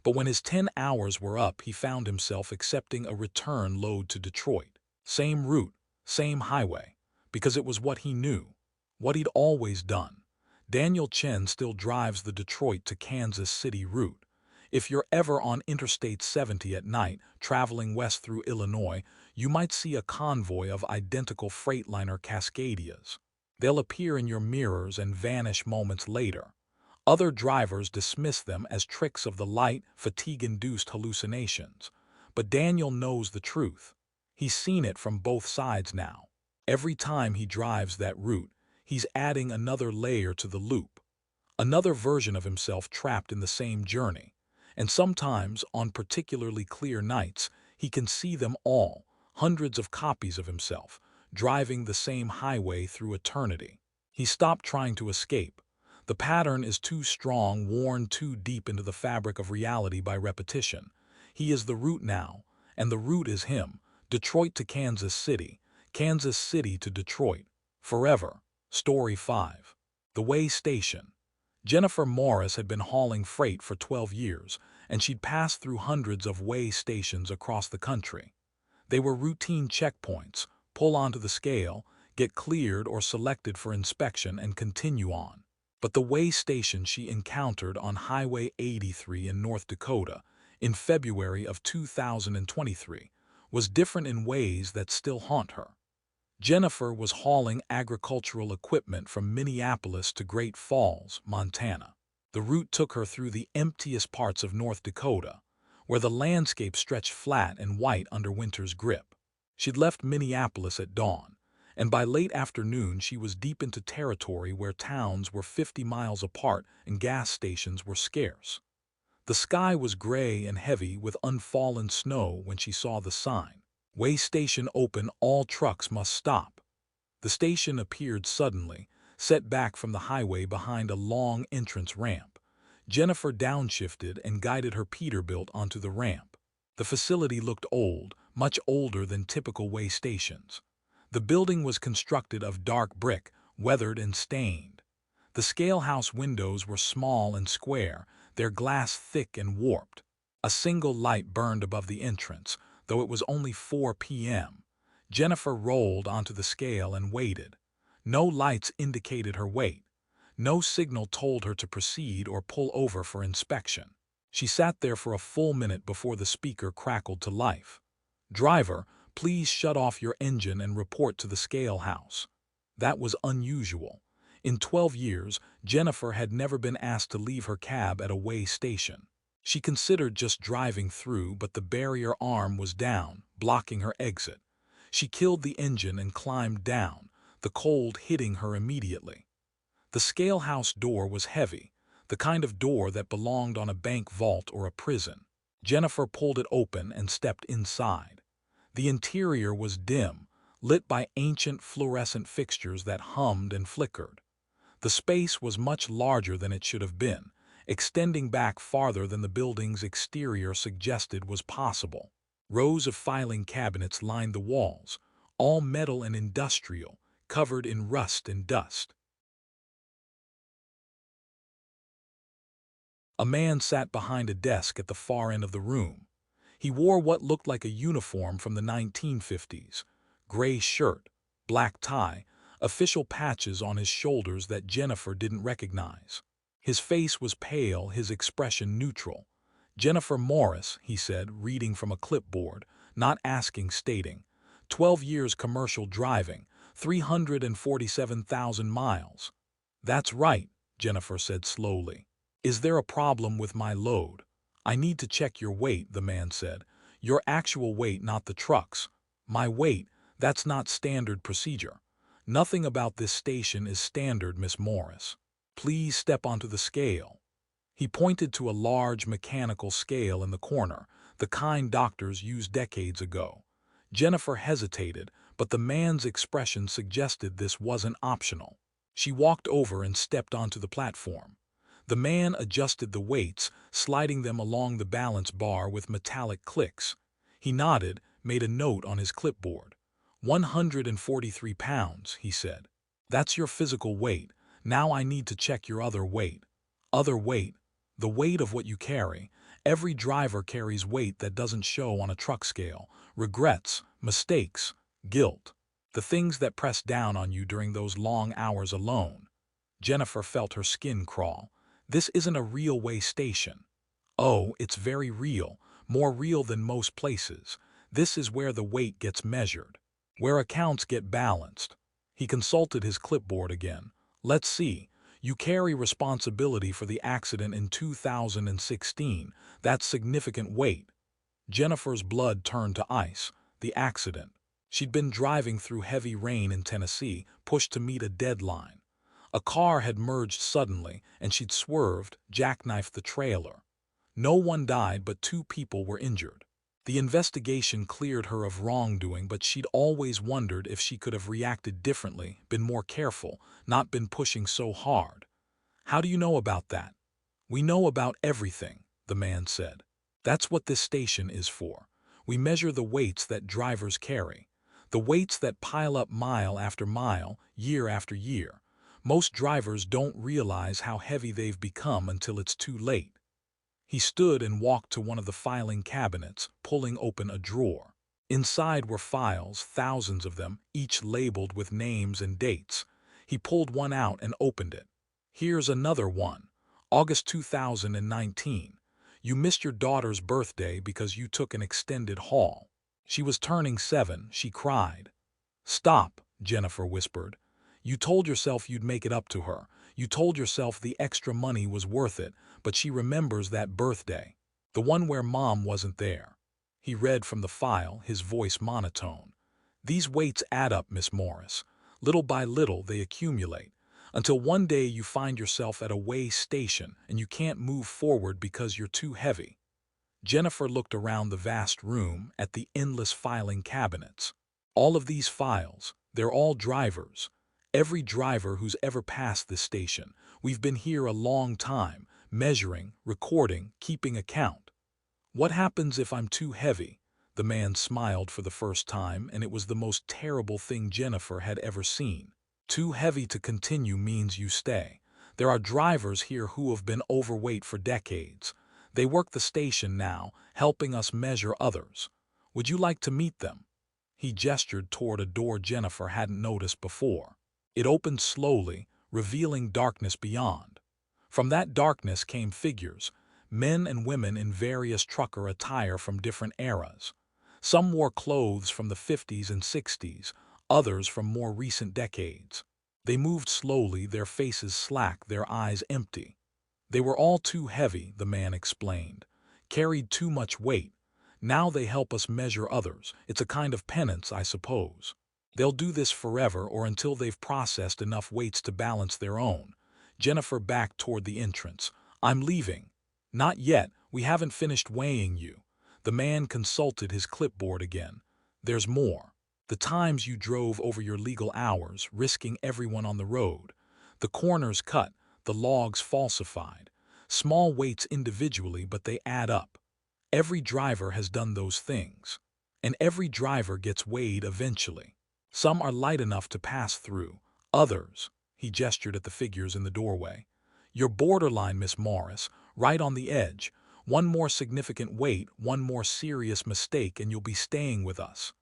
But when his 10 hours were up, he found himself accepting a return load to Detroit. Same route, same highway, because it was what he knew, what he'd always done. Daniel Chen still drives the Detroit to Kansas City route. If you're ever on Interstate 70 at night, traveling west through Illinois, you might see a convoy of identical Freightliner Cascadias. They'll appear in your mirrors and vanish moments later. Other drivers dismiss them as tricks of the light, fatigue-induced hallucinations. But Daniel knows the truth. He's seen it from both sides now. Every time he drives that route, he's adding another layer to the loop. Another version of himself trapped in the same journey. And sometimes, on particularly clear nights, he can see them all, hundreds of copies of himself, driving the same highway through eternity. He stopped trying to escape. The pattern is too strong, worn too deep into the fabric of reality by repetition. He is the route now, and the route is him. Detroit to Kansas City to Detroit, forever. Story 5. The Way Station. Jennifer Morris had been hauling freight for 12 years, and she'd passed through hundreds of way stations across the country. They were routine checkpoints: pull onto the scale, get cleared or selected for inspection, and continue on. But the way station she encountered on Highway 83 in North Dakota in February of 2023 was different in ways that still haunt her. Jennifer was hauling agricultural equipment from Minneapolis to Great Falls, Montana. The route took her through the emptiest parts of North Dakota, where the landscape stretched flat and white under winter's grip. She'd left Minneapolis at dawn, and by late afternoon she was deep into territory where towns were 50 miles apart and gas stations were scarce. The sky was gray and heavy with unfallen snow when she saw the sign, "Way Station Open, all trucks must stop." The station appeared suddenly, set back from the highway behind a long entrance ramp. Jennifer downshifted and guided her Peterbilt onto the ramp. The facility looked old, much older than typical way stations. The building was constructed of dark brick, weathered and stained. The scalehouse windows were small and square, their glass thick and warped. A single light burned above the entrance, though it was only 4 p.m. Jennifer rolled onto the scale and waited. No lights indicated her wait. No signal told her to proceed or pull over for inspection. She sat there for a full minute before the speaker crackled to life. "Driver, please shut off your engine and report to the scale house." That was unusual. In 12 years, Jennifer had never been asked to leave her cab at a way station. She considered just driving through, but the barrier arm was down, blocking her exit. She killed the engine and climbed down, the cold hitting her immediately. The scalehouse door was heavy, the kind of door that belonged on a bank vault or a prison. Jennifer pulled it open and stepped inside. The interior was dim, lit by ancient fluorescent fixtures that hummed and flickered. The space was much larger than it should have been, extending back farther than the building's exterior suggested was possible. Rows of filing cabinets lined the walls, all metal and industrial, covered in rust and dust. A man sat behind a desk at the far end of the room. He wore what looked like a uniform from the 1950s, gray shirt, black tie, official patches on his shoulders that Jennifer didn't recognize. His face was pale, his expression neutral. "Jennifer Morris," he said, reading from a clipboard, not asking, stating, "12 years commercial driving, 347,000 miles." "That's right," Jennifer said slowly. Is there a problem with my load? I need to check your weight, the man said. Your actual weight, not the truck's. My weight, that's not standard procedure. Nothing about this station is standard, Miss Morris. Please step onto the scale. He pointed to a large mechanical scale in the corner, the kind doctors used decades ago. Jennifer hesitated, but the man's expression suggested this wasn't optional. She walked over and stepped onto the platform. The man adjusted the weights, sliding them along the balance bar with metallic clicks. He nodded, made a note on his clipboard. 143 pounds, he said. That's your physical weight. Now I need to check your other weight. Other weight? The weight of what you carry. Every driver carries weight that doesn't show on a truck scale. Regrets, mistakes, guilt. The things that press down on you during those long hours alone. Jennifer felt her skin crawl. This isn't a real way station. Oh, it's very real, more real than most places. This is where the weight gets measured, where accounts get balanced. He consulted his clipboard again. Let's see. You carry responsibility for the accident in 2016. That's significant weight. Jennifer's blood turned to ice. The accident. She'd been driving through heavy rain in Tennessee, pushed to meet a deadline. A car had merged suddenly, and she'd swerved, jackknifed the trailer. No one died, but 2 people were injured. The investigation cleared her of wrongdoing, but she'd always wondered if she could have reacted differently, been more careful, not been pushing so hard. How do you know about that? We know about everything, the man said. That's what this station is for. We measure the weights that drivers carry, the weights that pile up mile after mile, year after year. Most drivers don't realize how heavy they've become until it's too late. He stood and walked to one of the filing cabinets, pulling open a drawer. Inside were files, thousands of them, each labeled with names and dates. He pulled one out and opened it. Here's another one. August 2019. You missed your daughter's birthday because you took an extended haul. She was turning 7, she cried. Stop, Jennifer whispered. You told yourself you'd make it up to her. You told yourself the extra money was worth it, but she remembers that birthday. The one where Mom wasn't there. He read from the file, his voice monotone. These weights add up, Miss Morris. Little by little they accumulate, until one day you find yourself at a weigh station and you can't move forward because you're too heavy. Jennifer looked around the vast room at the endless filing cabinets. All of these files, they're all drivers. Every driver who's ever passed this station. We've been here a long time, measuring, recording, keeping account. What happens if I'm too heavy? The man smiled for the first time, and it was the most terrible thing Jennifer had ever seen. Too heavy to continue means you stay. There are drivers here who have been overweight for decades. They work the station now, helping us measure others. Would you like to meet them? He gestured toward a door Jennifer hadn't noticed before. It opened slowly, revealing darkness beyond. From that darkness came figures, men and women in various trucker attire from different eras. Some wore clothes from the 50s and 60s, others from more recent decades. They moved slowly, their faces slack, their eyes empty. They were all too heavy, the man explained. Carried too much weight. Now they help us measure others. It's a kind of penance, I suppose. They'll do this forever or until they've processed enough weights to balance their own. Jennifer backed toward the entrance. I'm leaving. Not yet. We haven't finished weighing you. The man consulted his clipboard again. There's more. The times you drove over your legal hours, risking everyone on the road. The corners cut, the logs falsified. Small weights individually, but they add up. Every driver has done those things. And every driver gets weighed eventually. Some are light enough to pass through. Others, he gestured at the figures in the doorway. You're borderline, Miss Morris, right on the edge. One more significant weight, one more serious mistake, and you'll be staying with us.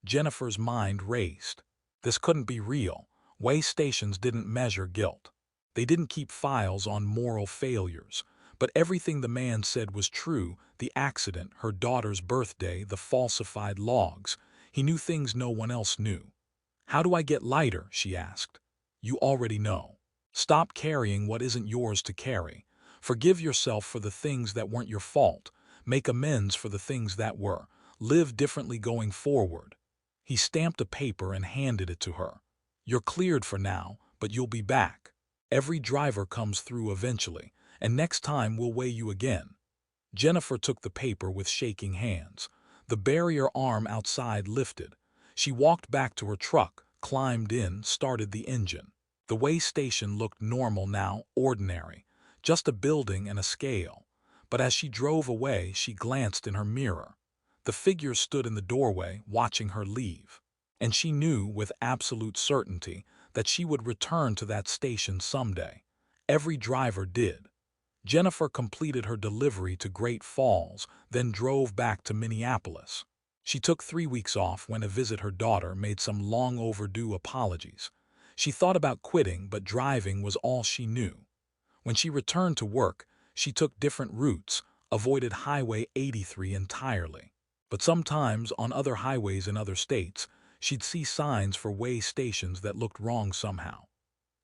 Jennifer's mind raced. This couldn't be real. Weigh stations didn't measure guilt. They didn't keep files on moral failures. But everything the man said was true. The accident, her daughter's birthday, the falsified logs. He knew things no one else knew. How do I get lighter? She asked. You already know. Stop carrying what isn't yours to carry. Forgive yourself for the things that weren't your fault. Make amends for the things that were. Live differently going forward. He stamped a paper and handed it to her. You're cleared for now, but you'll be back. Every driver comes through eventually, and next time we'll weigh you again. Jennifer took the paper with shaking hands. The barrier arm outside lifted. She walked back to her truck, climbed in, started the engine. The way station looked normal now, ordinary, just a building and a scale. But as she drove away, she glanced in her mirror. The figure stood in the doorway, watching her leave. And she knew with absolute certainty that she would return to that station someday. Every driver did. Jennifer completed her delivery to Great Falls, then drove back to Minneapolis. She took 3 weeks off, went to visit her daughter, made some long overdue apologies. She thought about quitting, but driving was all she knew. When she returned to work, she took different routes, avoided Highway 83 entirely. But sometimes, on other highways in other states, she'd see signs for way stations that looked wrong somehow.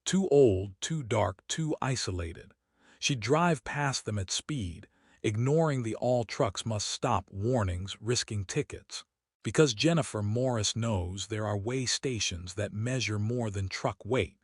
Too old, too dark, too isolated. She'd drive past them at speed, ignoring the all trucks must stop warnings, risking tickets. Because Jennifer Morris knows there are way stations that measure more than truck weight.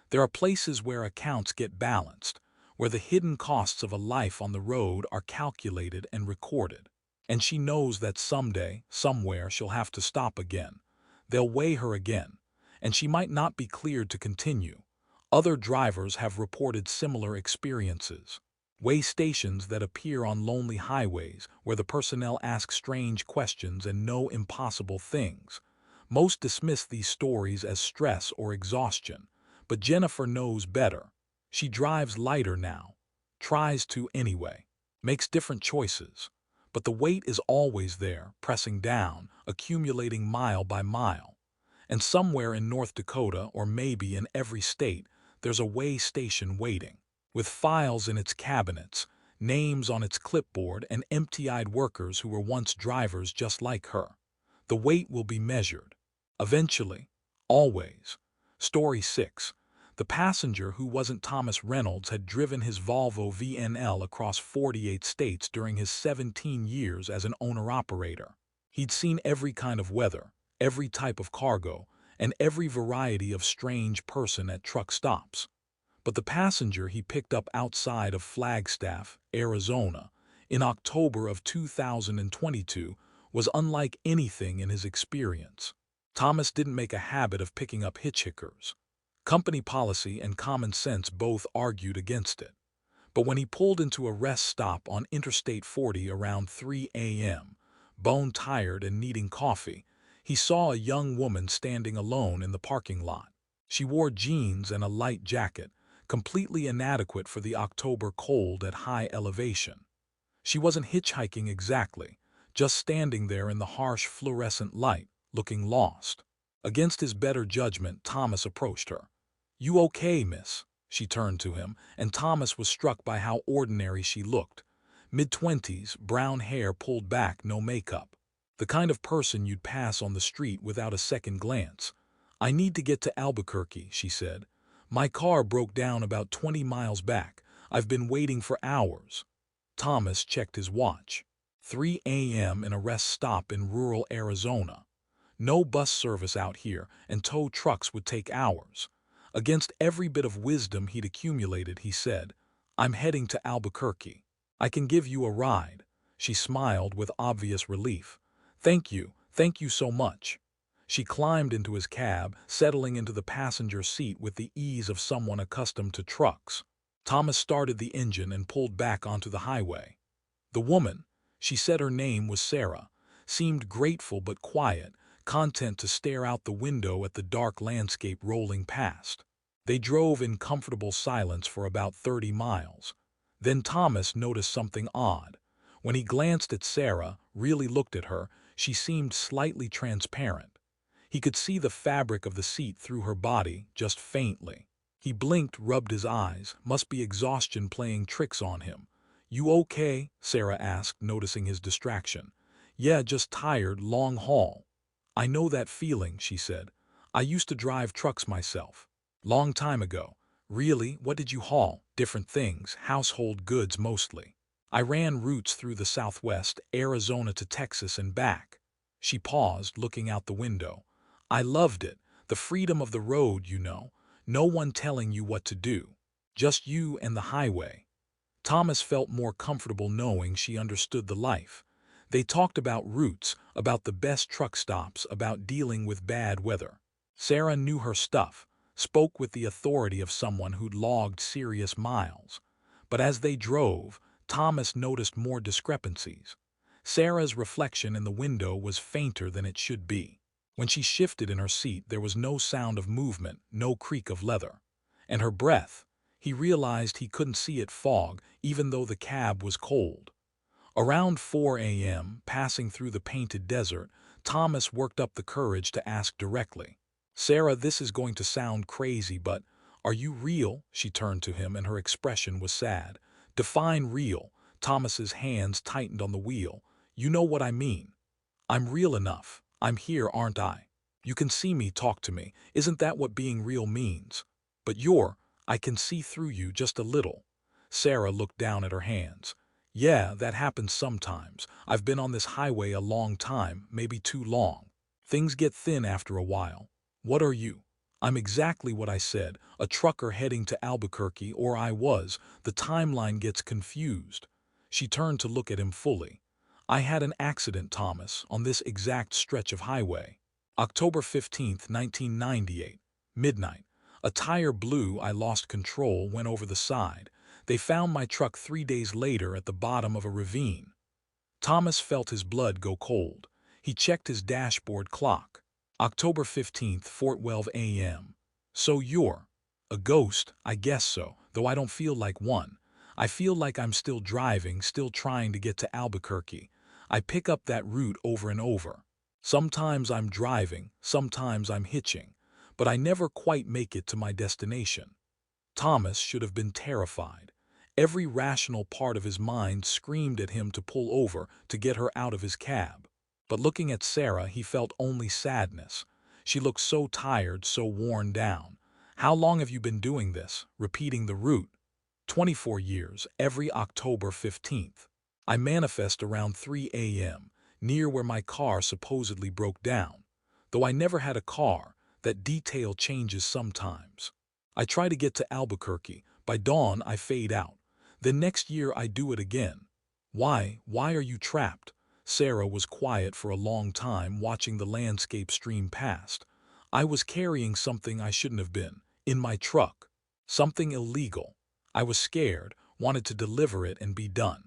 There are places where accounts get balanced, where the hidden costs of a life on the road are calculated and recorded. And she knows that someday, somewhere, she'll have to stop again. They'll weigh her again, and she might not be cleared to continue. Other drivers have reported similar experiences. Way stations that appear on lonely highways where the personnel ask strange questions and know impossible things. Most dismiss these stories as stress or exhaustion, but Jennifer knows better. She drives lighter now, tries to anyway, makes different choices. But the weight is always there, pressing down, accumulating mile by mile. And somewhere in North Dakota, or maybe in every state, there's a way station waiting, with files in its cabinets, names on its clipboard, and empty-eyed workers who were once drivers just like her. The weight will be measured. Eventually. Always. Story 6. The passenger who wasn't Thomas Reynolds had driven his Volvo VNL across 48 states during his 17 years as an owner-operator. He'd seen every kind of weather, every type of cargo, and every variety of strange person at truck stops. But the passenger he picked up outside of Flagstaff, Arizona, in October of 2022 was unlike anything in his experience. Thomas didn't make a habit of picking up hitchhikers. Company policy and common sense both argued against it. But when he pulled into a rest stop on Interstate 40 around 3 a.m., bone-tired and needing coffee, he saw a young woman standing alone in the parking lot. She wore jeans and a light jacket, completely inadequate for the October cold at high elevation. She wasn't hitchhiking exactly, just standing there in the harsh fluorescent light, looking lost. Against his better judgment, Thomas approached her. "You okay, miss?" She turned to him, and Thomas was struck by how ordinary she looked. Mid-20s, brown hair pulled back, no makeup. The kind of person you'd pass on the street without a second glance. "I need to get to Albuquerque," she said. "My car broke down about 20 miles back. I've been waiting for hours." Thomas checked his watch. 3 a.m. in a rest stop in rural Arizona. No bus service out here, and tow trucks would take hours. Against every bit of wisdom he'd accumulated, he said, "I'm heading to Albuquerque. I can give you a ride." She smiled with obvious relief. Thank you so much." She climbed into his cab, settling into the passenger seat with the ease of someone accustomed to trucks. Thomas started the engine and pulled back onto the highway. The woman, she said her name was Sarah, seemed grateful but quiet, content to stare out the window at the dark landscape rolling past. They drove in comfortable silence for about 30 miles. Then Thomas noticed something odd. When he glanced at Sarah, really looked at her, she seemed slightly transparent. He could see the fabric of the seat through her body, just faintly. He blinked, rubbed his eyes. Must be exhaustion playing tricks on him. "You okay?" Sarah asked, noticing his distraction. "Yeah, just tired, long haul." "I know that feeling," she said. "I used to drive trucks myself. Long time ago. Really? What did you haul? Different things, household goods mostly. I ran routes through the Southwest, Arizona to Texas and back. She paused, looking out the window. I loved it. The freedom of the road, you know. No one telling you what to do. Just you and the highway. Thomas felt more comfortable knowing she understood the life. They talked about routes, about the best truck stops, about dealing with bad weather. Sarah knew her stuff, spoke with the authority of someone who'd logged serious miles. But as they drove, Thomas noticed more discrepancies. Sarah's reflection in the window was fainter than it should be. When she shifted in her seat, there was no sound of movement, no creak of leather. And her breath, he realized he couldn't see it fog, even though the cab was cold. Around 4 a.m., passing through the painted desert, Thomas worked up the courage to ask directly. Sarah, this is going to sound crazy, but are you real? She turned to him and her expression was sad. Define real. Thomas's hands tightened on the wheel. You know what I mean. I'm real enough. I'm here, aren't I? You can see me, talk to me. Isn't that what being real means? But I can see through you just a little. Sarah looked down at her hands. Yeah, that happens sometimes. I've been on this highway a long time, maybe too long. Things get thin after a while. What are you? I'm exactly what I said, a trucker heading to Albuquerque, or I was. The timeline gets confused. She turned to look at him fully. I had an accident, Thomas, on this exact stretch of highway. October 15th, 1998. Midnight. A tire blew, I lost control, went over the side. They found my truck 3 days later at the bottom of a ravine. Thomas felt his blood go cold. He checked his dashboard clock. October 15th, 4:12 a.m. So you're a ghost? I guess so, though I don't feel like one. I feel like I'm still driving, still trying to get to Albuquerque. I pick up that route over and over. Sometimes I'm driving, sometimes I'm hitching, but I never quite make it to my destination. Thomas should have been terrified. Every rational part of his mind screamed at him to pull over, to get her out of his cab. But looking at Sarah, he felt only sadness. She looked so tired, so worn down. How long have you been doing this, repeating the route? 24 years, every October 15th. I manifest around 3 a.m., near where my car supposedly broke down. Though I never had a car, that detail changes sometimes. I try to get to Albuquerque. By dawn, I fade out. Then next year, I do it again. Why are you trapped? Sarah was quiet for a long time, watching the landscape stream past. I was carrying something I shouldn't have been, in my truck. Something illegal. I was scared, wanted to deliver it and be done.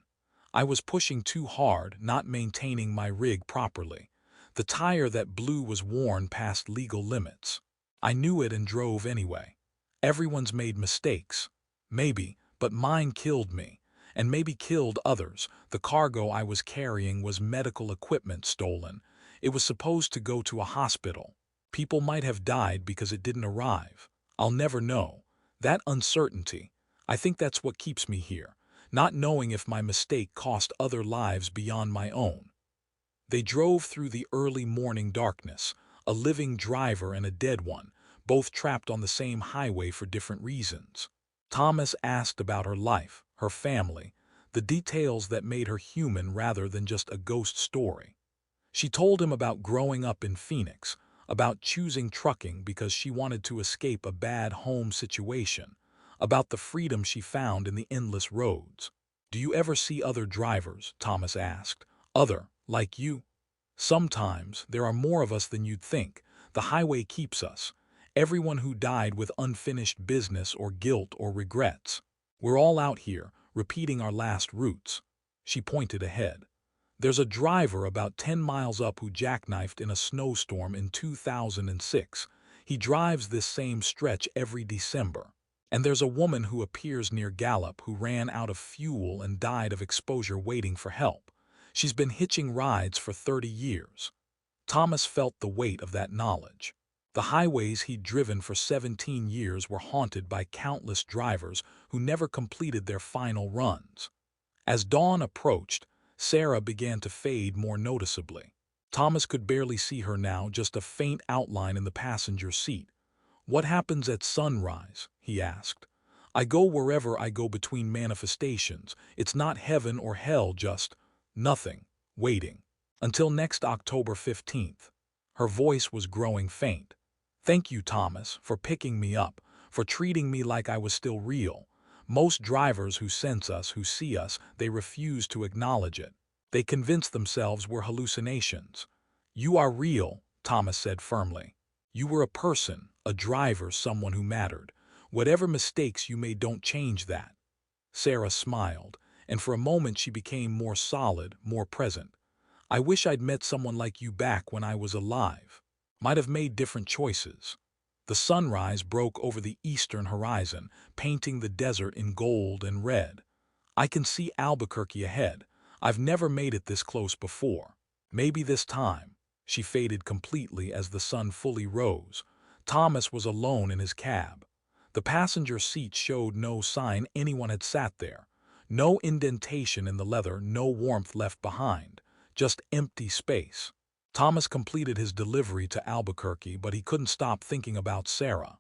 I was pushing too hard, not maintaining my rig properly. The tire that blew was worn past legal limits. I knew it and drove anyway. Everyone's made mistakes. Maybe, but mine killed me. And maybe killed others. The cargo I was carrying was medical equipment stolen. It was supposed to go to a hospital. People might have died because it didn't arrive. I'll never know. That uncertainty, I think that's what keeps me here. Not knowing if my mistake cost other lives beyond my own. They drove through the early morning darkness, a living driver and a dead one, both trapped on the same highway for different reasons. Thomas asked about her life, her family, the details that made her human rather than just a ghost story. She told him about growing up in Phoenix, about choosing trucking because she wanted to escape a bad home situation, about the freedom she found in the endless roads. Do you ever see other drivers? Thomas asked. Other, like you? Sometimes there are more of us than you'd think. The highway keeps us. Everyone who died with unfinished business or guilt or regrets. We're all out here, repeating our last routes. She pointed ahead. There's a driver about 10 miles up who jackknifed in a snowstorm in 2006. He drives this same stretch every December. And there's a woman who appears near Gallup who ran out of fuel and died of exposure waiting for help. She's been hitching rides for 30 years. Thomas felt the weight of that knowledge. The highways he'd driven for 17 years were haunted by countless drivers who never completed their final runs. As dawn approached, Sarah began to fade more noticeably. Thomas could barely see her now, just a faint outline in the passenger seat. What happens at sunrise? He asked. I go wherever I go between manifestations. It's not heaven or hell, just nothing, waiting. Until next October 15th. Her voice was growing faint. Thank you, Thomas, for picking me up, for treating me like I was still real. Most drivers who sense us, who see us, they refuse to acknowledge it. They convince themselves we're hallucinations. You are real, Thomas said firmly. You were a person, a driver, someone who mattered. Whatever mistakes you made don't change that. Sarah smiled, and for a moment she became more solid, more present. I wish I'd met someone like you back when I was alive. Might have made different choices. The sunrise broke over the eastern horizon, painting the desert in gold and red. I can see Albuquerque ahead. I've never made it this close before. Maybe this time. She faded completely as the sun fully rose. Thomas was alone in his cab. The passenger seat showed no sign anyone had sat there. No indentation in the leather, no warmth left behind. Just empty space. Thomas completed his delivery to Albuquerque, but he couldn't stop thinking about Sarah.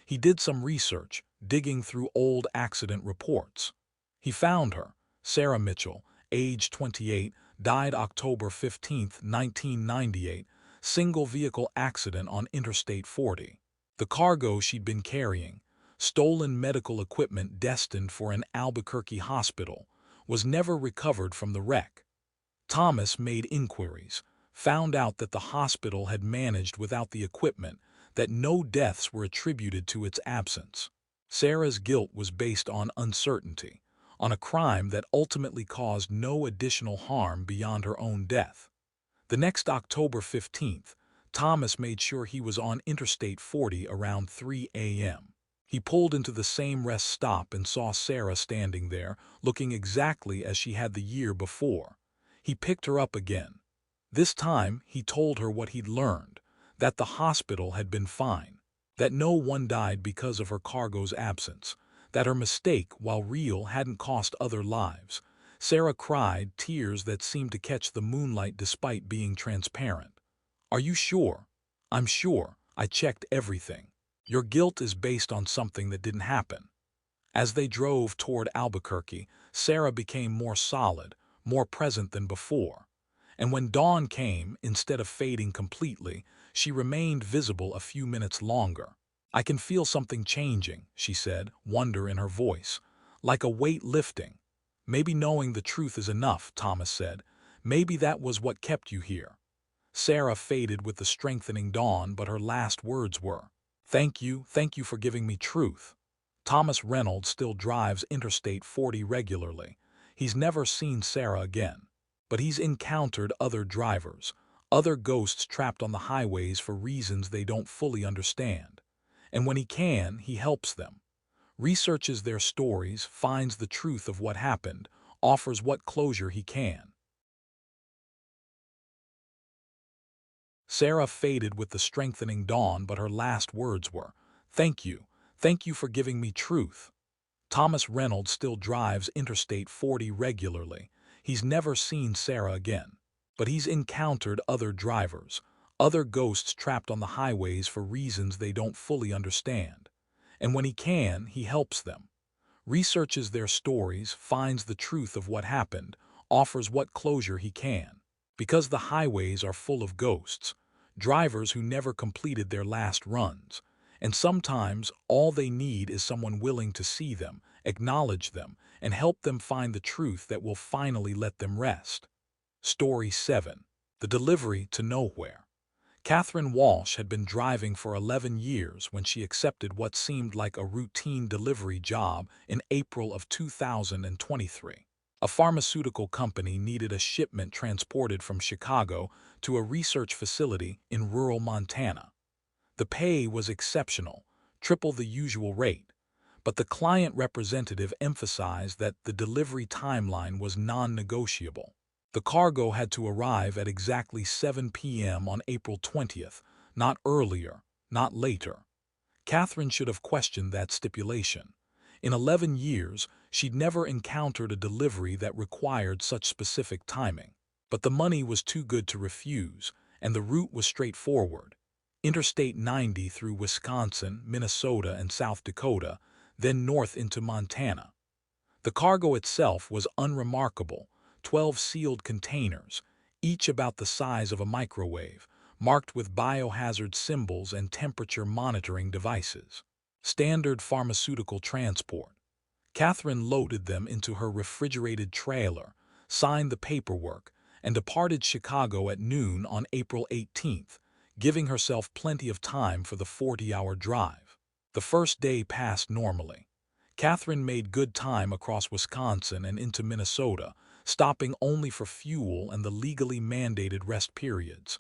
He did some research, digging through old accident reports. He found her, Sarah Mitchell, age 28, died October 15, 1998, single vehicle accident on Interstate 40. The cargo she'd been carrying, stolen medical equipment destined for an Albuquerque hospital, was never recovered from the wreck. Thomas made inquiries, found out that the hospital had managed without the equipment, that no deaths were attributed to its absence. Sarah's guilt was based on uncertainty, on a crime that ultimately caused no additional harm beyond her own death. The next October 15th, Thomas made sure he was on Interstate 40 around 3 a.m. He pulled into the same rest stop and saw Sarah standing there, looking exactly as she had the year before. He picked her up again. This time, he told her what he'd learned, that the hospital had been fine, that no one died because of her cargo's absence, that her mistake, while real, hadn't cost other lives. Sarah cried, tears that seemed to catch the moonlight despite being transparent. Are you sure? I'm sure. I checked everything. Your guilt is based on something that didn't happen. As they drove toward Albuquerque, Sarah became more solid, more present than before. And when dawn came, instead of fading completely, she remained visible a few minutes longer. I can feel something changing, she said, wonder in her voice, like a weight lifting. Maybe knowing the truth is enough, Thomas said. Maybe that was what kept you here. Sarah faded with the strengthening dawn, but her last words were, thank you for giving me truth. Thomas Reynolds still drives Interstate 40 regularly. He's never seen Sarah again. But he's encountered other drivers, other ghosts trapped on the highways for reasons they don't fully understand. And when he can, he helps them. Researches their stories, finds the truth of what happened, offers what closure he can. Sarah faded with the strengthening dawn, but her last words were, thank you for giving me truth. Thomas Reynolds still drives Interstate 40 regularly. He's never seen Sarah again. But he's encountered other drivers, other ghosts trapped on the highways for reasons they don't fully understand. And when he can, he helps them. Researches their stories, finds the truth of what happened, offers what closure he can. Because the highways are full of ghosts, drivers who never completed their last runs, and sometimes all they need is someone willing to see them, acknowledge them, and help them find the truth that will finally let them rest. Story 7. The Delivery to Nowhere. Catherine Walsh had been driving for 11 years when she accepted what seemed like a routine delivery job in April of 2023. A pharmaceutical company needed a shipment transported from Chicago to a research facility in rural Montana. The pay was exceptional, triple the usual rate, but the client representative emphasized that the delivery timeline was non-negotiable. The cargo had to arrive at exactly 7 p.m. on April 20th, not earlier, not later. Catherine should have questioned that stipulation. In 11 years, she'd never encountered a delivery that required such specific timing. But the money was too good to refuse, and the route was straightforward. Interstate 90 through Wisconsin, Minnesota, and South Dakota, then north into Montana. The cargo itself was unremarkable: 12 sealed containers, each about the size of a microwave, marked with biohazard symbols and temperature monitoring devices. Standard pharmaceutical transport. Catherine loaded them into her refrigerated trailer, signed the paperwork, and departed Chicago at noon on April 18th, giving herself plenty of time for the 40-hour drive. The first day passed normally. Catherine made good time across Wisconsin and into Minnesota, stopping only for fuel and the legally mandated rest periods.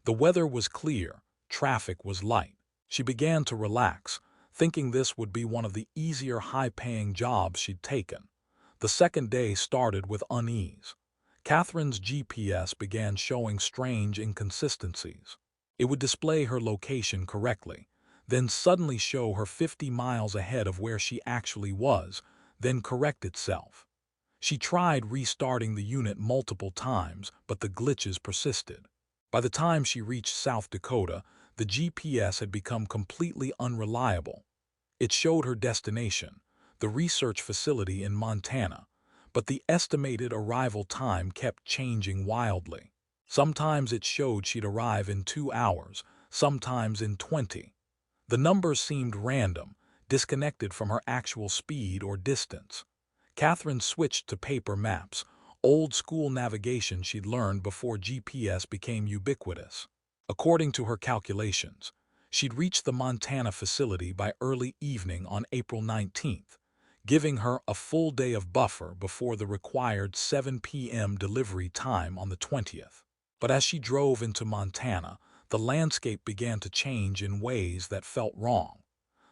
The weather was clear, traffic was light. She began to relax, thinking this would be one of the easier high-paying jobs she'd taken. The second day started with unease. Catherine's GPS began showing strange inconsistencies. It would display her location correctly, then suddenly show her 50 miles ahead of where she actually was, then correct itself. She tried restarting the unit multiple times, but the glitches persisted. By the time she reached South Dakota, the GPS had become completely unreliable. It showed her destination, the research facility in Montana, but the estimated arrival time kept changing wildly. Sometimes it showed she'd arrive in 2 hours, sometimes in 20. The numbers seemed random, disconnected from her actual speed or distance. Catherine switched to paper maps, old-school navigation she'd learned before GPS became ubiquitous. According to her calculations, she'd reach the Montana facility by early evening on April 19th, giving her a full day of buffer before the required 7 p.m. delivery time on the 20th. But as she drove into Montana, the landscape began to change in ways that felt wrong.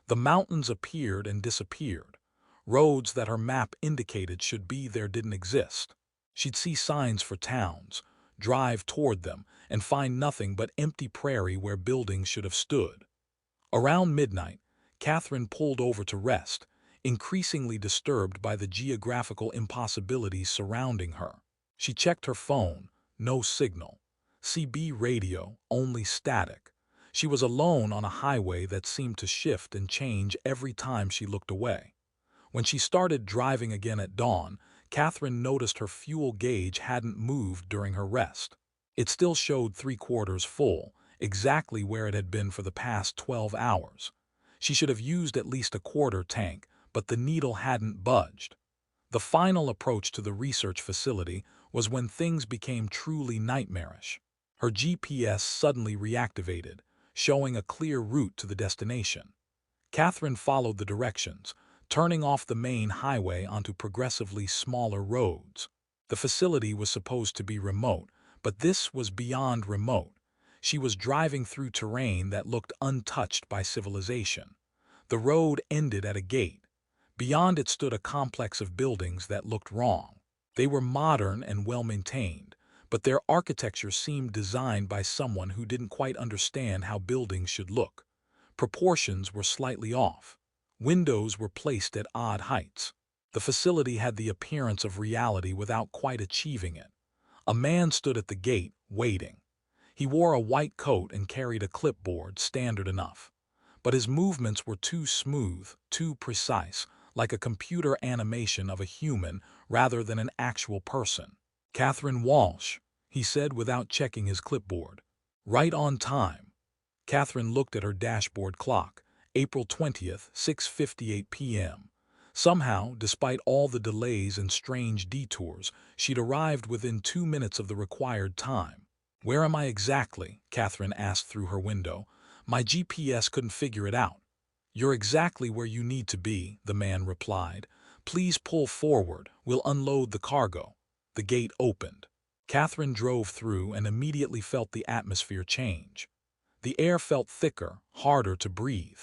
The mountains appeared and disappeared. Roads that her map indicated should be there didn't exist. She'd see signs for towns, drive toward them, and find nothing but empty prairie where buildings should have stood. Around midnight, Catherine pulled over to rest, increasingly disturbed by the geographical impossibilities surrounding her. She checked her phone, no signal. CB radio, only static. She was alone on a highway that seemed to shift and change every time she looked away. When she started driving again at dawn, Catherine noticed her fuel gauge hadn't moved during her rest. It still showed 3/4 full, exactly where it had been for the past 12 hours. She should have used at least a quarter tank, but the needle hadn't budged. The final approach to the research facility was when things became truly nightmarish. Her GPS suddenly reactivated, showing a clear route to the destination. Catherine followed the directions, turning off the main highway onto progressively smaller roads. The facility was supposed to be remote, but this was beyond remote. She was driving through terrain that looked untouched by civilization. The road ended at a gate. Beyond it stood a complex of buildings that looked wrong. They were modern and well-maintained, but their architecture seemed designed by someone who didn't quite understand how buildings should look. Proportions were slightly off. Windows were placed at odd heights. The facility had the appearance of reality without quite achieving it. A man stood at the gate, waiting. He wore a white coat and carried a clipboard, standard enough. But his movements were too smooth, too precise, like a computer animation of a human rather than an actual person. "Catherine Walsh," he said without checking his clipboard. "Right on time." Catherine looked at her dashboard clock. April 20th, 6:58 p.m. Somehow, despite all the delays and strange detours, she'd arrived within 2 minutes of the required time. "Where am I exactly?" Catherine asked through her window. "My GPS couldn't figure it out." "You're exactly where you need to be," the man replied. "Please pull forward. We'll unload the cargo." The gate opened. Catherine drove through and immediately felt the atmosphere change. The air felt thicker, harder to breathe.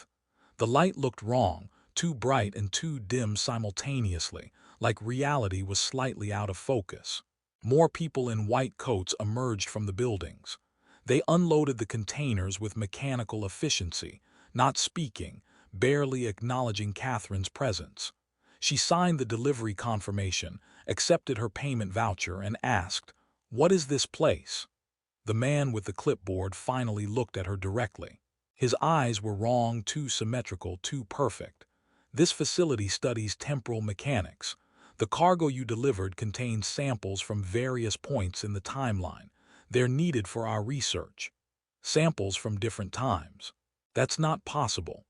The light looked wrong, too bright and too dim simultaneously, like reality was slightly out of focus. More people in white coats emerged from the buildings. They unloaded the containers with mechanical efficiency, not speaking, barely acknowledging Catherine's presence. She signed the delivery confirmation, accepted her payment voucher, and asked, "What is this place?" The man with the clipboard finally looked at her directly. His eyes were wrong, too symmetrical, too perfect. This facility studies temporal mechanics. The cargo you delivered contains samples from various points in the timeline. They're needed for our research. Samples from different times. That's not possible.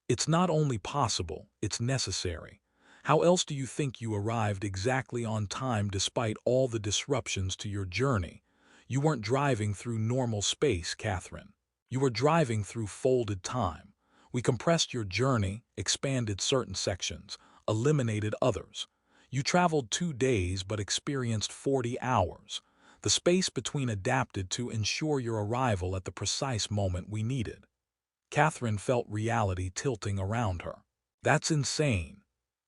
It's not only possible, it's necessary. How else do you think you arrived exactly on time despite all the disruptions to your journey? You weren't driving through normal space, Catherine. You were driving through folded time. We compressed your journey, expanded certain sections, eliminated others. You traveled 2 days but experienced 40 hours. The space between adapted to ensure your arrival at the precise moment we needed. Catherine felt reality tilting around her. That's insane.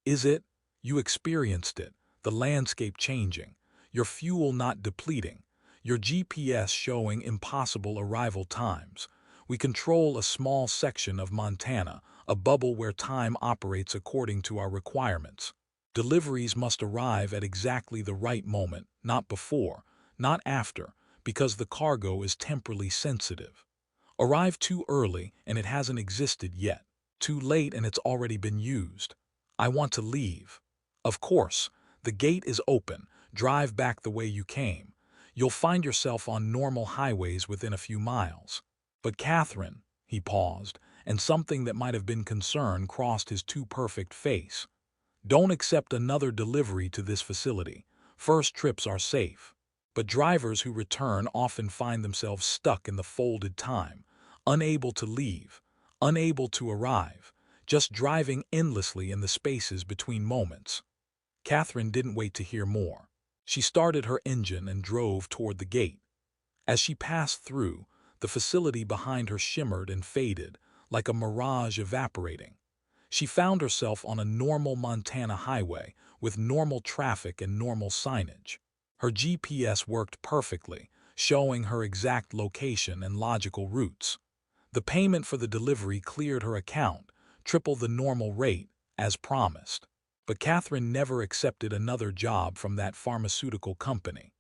Is it? You experienced it, the landscape changing, your fuel not depleting, your GPS showing impossible arrival times. We control a small section of Montana, a bubble where time operates according to our requirements. Deliveries must arrive at exactly the right moment, not before, not after, because the cargo is temporally sensitive. Arrive too early and it hasn't existed yet. Too late and it's already been used. I want to leave. Of course, the gate is open. Drive back the way you came. You'll find yourself on normal highways within a few miles. But Catherine, he paused, and something that might have been concern crossed his too perfect face. Don't accept another delivery to this facility. First trips are safe. But drivers who return often find themselves stuck in the folded time, unable to leave, unable to arrive, just driving endlessly in the spaces between moments. Catherine didn't wait to hear more. She started her engine and drove toward the gate. As she passed through, the facility behind her shimmered and faded, like a mirage evaporating. She found herself on a normal Montana highway with normal traffic and normal signage. Her GPS worked perfectly, showing her exact location and logical routes. The payment for the delivery cleared her account, triple the normal rate, as promised. But Catherine never accepted another job from that pharmaceutical company.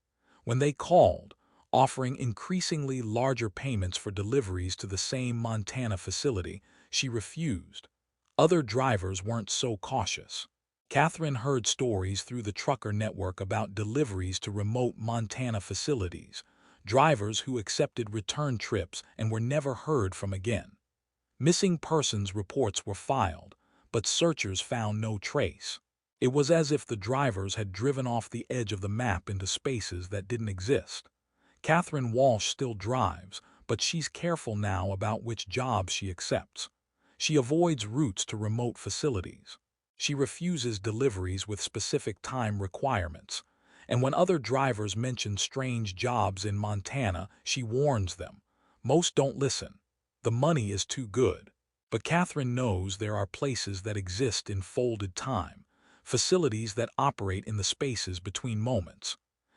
When they called, offering increasingly larger payments for deliveries to the same Montana facility, she refused. Other drivers weren't so cautious. Catherine heard stories through the trucker network about deliveries to remote Montana facilities, drivers who accepted return trips and were never heard from again. Missing persons reports were filed, but searchers found no trace. It was as if the drivers had driven off the edge of the map into spaces that didn't exist. Catherine Walsh still drives, but she's careful now about which jobs she accepts. She avoids routes to remote facilities. She refuses deliveries with specific time requirements. And when other drivers mention strange jobs in Montana, she warns them. Most don't listen. The money is too good. But Catherine knows there are places that exist in folded time, facilities that operate in the spaces between moments.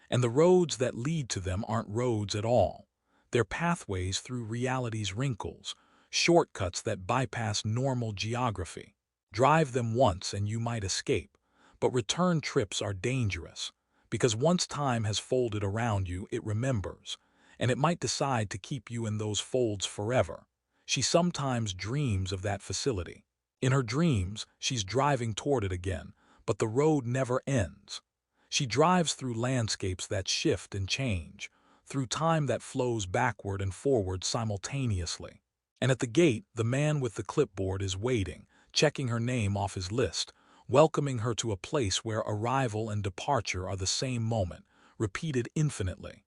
And the roads that lead to them aren't roads at all. They're pathways through reality's wrinkles, shortcuts that bypass normal geography. Drive them once and you might escape, but return trips are dangerous, because once time has folded around you, it remembers, and it might decide to keep you in those folds forever. She sometimes dreams of that facility. In her dreams, she's driving toward it again, but the road never ends. She drives through landscapes that shift and change, through time that flows backward and forward simultaneously. And at the gate, the man with the clipboard is waiting, checking her name off his list, welcoming her to a place where arrival and departure are the same moment, repeated infinitely.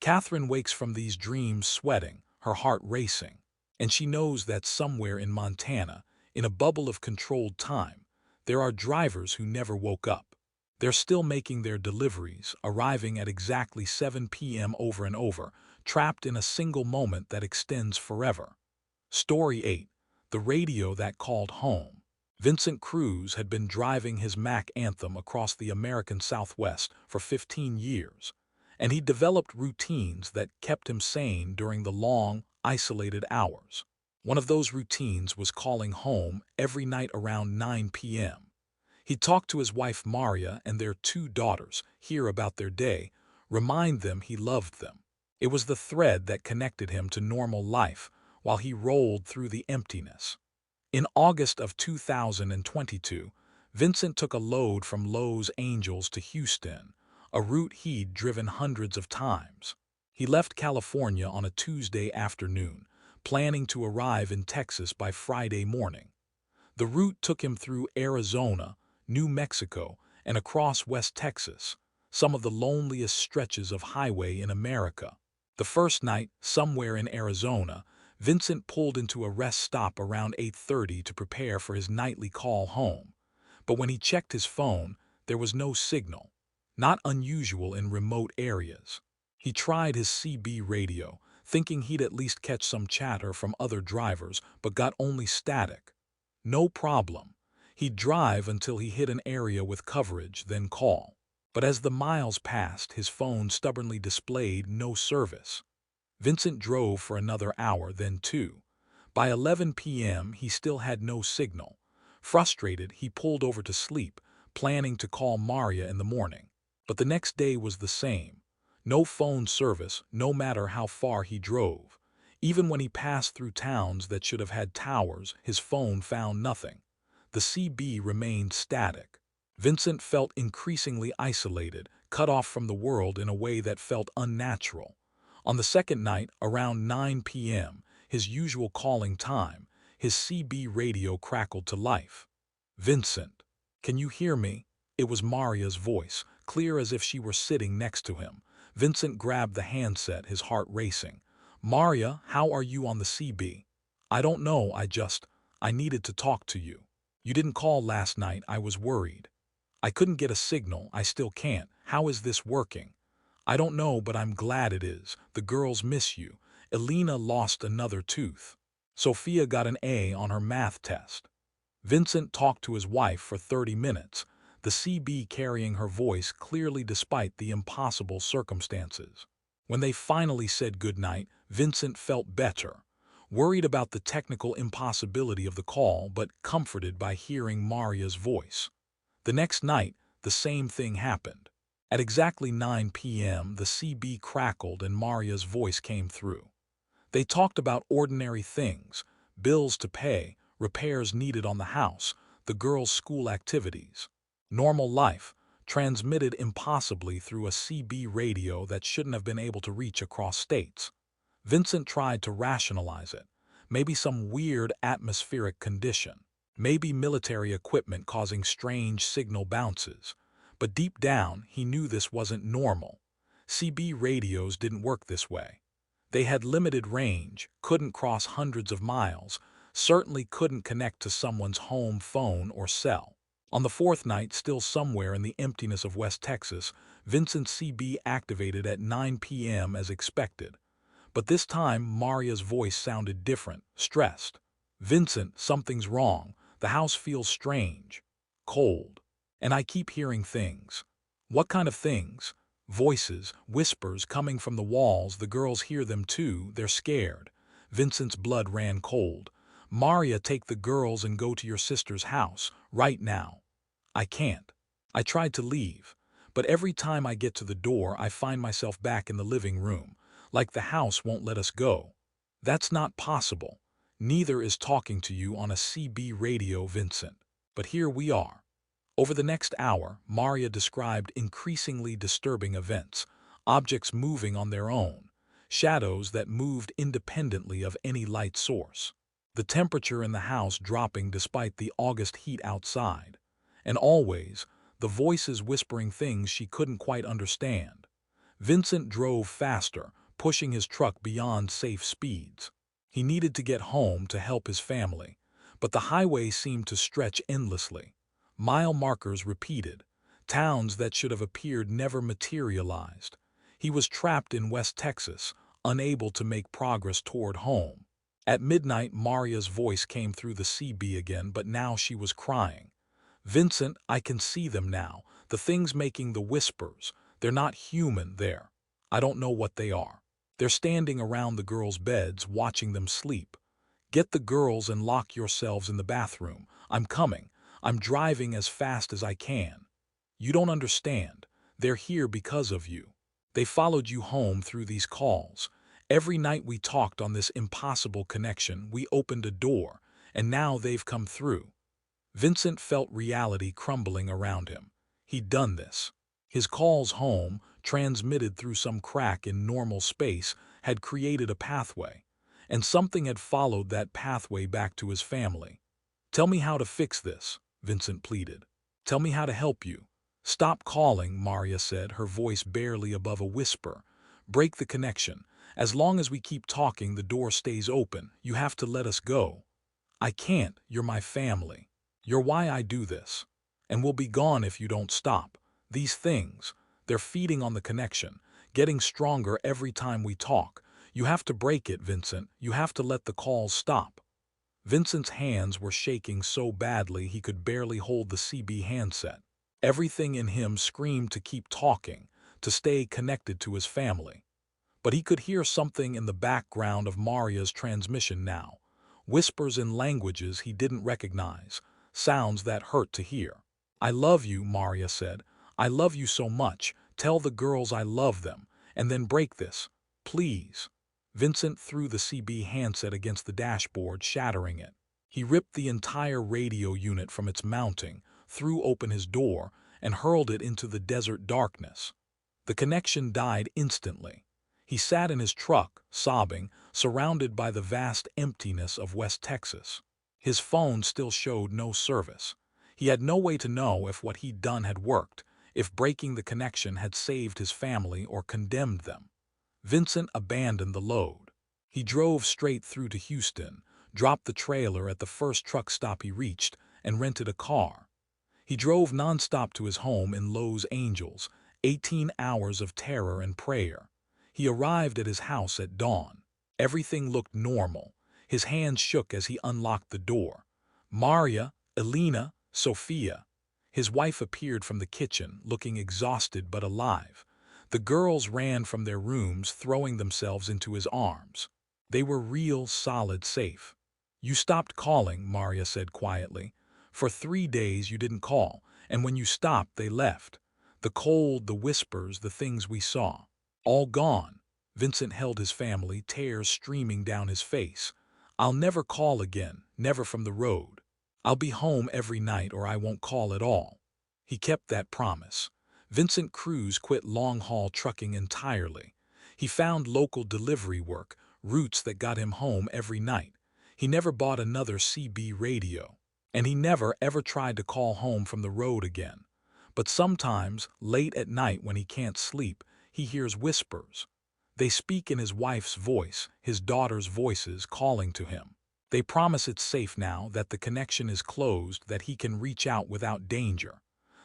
Catherine wakes from these dreams sweating, her heart racing, and she knows that somewhere in Montana, in a bubble of controlled time, there are drivers who never woke up. They're still making their deliveries, arriving at exactly 7 p.m. over and over, trapped in a single moment that extends forever. Story 8. The Radio That Called Home. Vincent Cruz had been driving his Mac Anthem across the American Southwest for 15 years, and he developed routines that kept him sane during the long, isolated hours. One of those routines was calling home every night around 9 p.m. He'd talk to his wife Maria and their 2 daughters, hear about their day, remind them he loved them. It was the thread that connected him to normal life while he rolled through the emptiness. In August of 2022, Vincent took a load from Los Angeles to Houston, a route he'd driven hundreds of times. He left California on a Tuesday afternoon, planning to arrive in Texas by Friday morning. The route took him through Arizona, New Mexico, and across West Texas, some of the loneliest stretches of highway in America. The first night, somewhere in Arizona, Vincent pulled into a rest stop around 8:30 to prepare for his nightly call home. But when he checked his phone, there was no signal, not unusual in remote areas. He tried his CB radio, thinking he'd at least catch some chatter from other drivers, but got only static. No problem. He'd drive until he hit an area with coverage, then call. But as the miles passed, his phone stubbornly displayed no service. Vincent drove for another hour, then two. By 11 p.m., he still had no signal. Frustrated, he pulled over to sleep, planning to call Maria in the morning. But the next day was the same. No phone service, no matter how far he drove. Even when he passed through towns that should have had towers, his phone found nothing. The CB remained static. Vincent felt increasingly isolated, cut off from the world in a way that felt unnatural. On the second night, around 9 p.m., his usual calling time, his CB radio crackled to life. "Vincent, can you hear me?" It was Maria's voice, clear as if she were sitting next to him. Vincent grabbed the handset, his heart racing. "Maria, how are you on the CB?" "I don't know, I needed to talk to you. You didn't call last night, I was worried. I couldn't get a signal, I still can't. How is this working?" "I don't know, but I'm glad it is. The girls miss you. Elena lost another tooth. Sophia got an A on her math test." Vincent talked to his wife for 30 minutes, the CB carrying her voice clearly despite the impossible circumstances. When they finally said goodnight, Vincent felt better, worried about the technical impossibility of the call, but comforted by hearing Maria's voice. The next night, the same thing happened. At exactly 9 p.m., the CB crackled and Maria's voice came through. They talked about ordinary things, bills to pay, repairs needed on the house, the girls' school activities. Normal life, transmitted impossibly through a CB radio that shouldn't have been able to reach across states. Vincent tried to rationalize it. Maybe some weird atmospheric condition. Maybe military equipment causing strange signal bounces. But deep down, he knew this wasn't normal. CB radios didn't work this way. They had limited range, couldn't cross hundreds of miles, certainly couldn't connect to someone's home phone or cell. On the fourth night, still somewhere in the emptiness of West Texas, Vincent's CB activated at 9 p.m. as expected. But this time, Maria's voice sounded different, stressed. "Vincent, something's wrong. The house feels strange. Cold. And I keep hearing things." "What kind of things?" "Voices, whispers coming from the walls. The girls hear them too. They're scared." Vincent's blood ran cold. "Maria, take the girls and go to your sister's house, right now." "I can't." I tried to leave, but every time I get to the door, I find myself back in the living room, like the house won't let us go. "That's not possible. Neither is talking to you on a CB radio, Vincent. But here we are." Over the next hour, Maria described increasingly disturbing events, objects moving on their own, shadows that moved independently of any light source, the temperature in the house dropping despite the August heat outside, and always, the voices whispering things she couldn't quite understand. Vincent drove faster, pushing his truck beyond safe speeds. He needed to get home to help his family, but the highway seemed to stretch endlessly. Mile markers repeated. Towns that should have appeared never materialized. He was trapped in West Texas, unable to make progress toward home. At midnight, Maria's voice came through the CB again, but now she was crying. "Vincent, I can see them now. The things making the whispers. They're not human there. I don't know what they are. They're standing around the girls' beds, watching them sleep. Get the girls and lock yourselves in the bathroom. I'm coming. I'm driving as fast as I can. You don't understand. They're here because of you. They followed you home through these calls. Every night we talked on this impossible connection, we opened a door, and now they've come through. Vincent felt reality crumbling around him. He'd done this. His calls home, transmitted through some crack in normal space, had created a pathway, and something had followed that pathway back to his family. "Tell me how to fix this," Vincent pleaded. "Tell me how to help you." "Stop calling," Maria said, her voice barely above a whisper. "Break the connection. As long as we keep talking, the door stays open. You have to let us go." "I can't. You're my family. You're why I do this. And we'll be gone if you don't stop. These things, they're feeding on the connection, getting stronger every time we talk. You have to break it, Vincent. You have to let the calls stop." Vincent's hands were shaking so badly he could barely hold the CB handset. Everything in him screamed to keep talking, to stay connected to his family. But he could hear something in the background of Maria's transmission now. Whispers in languages he didn't recognize, sounds that hurt to hear. "I love you," Maria said. "I love you so much. Tell the girls I love them, and then break this. Please." Vincent threw the CB handset against the dashboard, shattering it. He ripped the entire radio unit from its mounting, threw open his door, and hurled it into the desert darkness. The connection died instantly. He sat in his truck, sobbing, surrounded by the vast emptiness of West Texas. His phone still showed no service. He had no way to know if what he'd done had worked, if breaking the connection had saved his family or condemned them. Vincent abandoned the load. He drove straight through to Houston, dropped the trailer at the first truck stop he reached, and rented a car. He drove nonstop to his home in Los Angeles, 18 hours of terror and prayer. He arrived at his house at dawn. Everything looked normal. His hands shook as he unlocked the door. Maria, Elena, Sophia. His wife appeared from the kitchen, looking exhausted but alive. The girls ran from their rooms, throwing themselves into his arms. They were real, solid, safe. "You stopped calling," Maria said quietly. "For 3 days you didn't call, and when you stopped they left. The cold, the whispers, the things we saw. All gone." Vincent held his family, tears streaming down his face. "I'll never call again, never from the road. I'll be home every night or I won't call at all." He kept that promise. Vincent Cruz quit long-haul trucking entirely. He found local delivery work, routes that got him home every night. He never bought another CB radio. And he never ever tried to call home from the road again. But sometimes, late at night when he can't sleep, he hears whispers. They speak in his wife's voice, his daughter's voices calling to him. They promise it's safe now, that the connection is closed, that he can reach out without danger.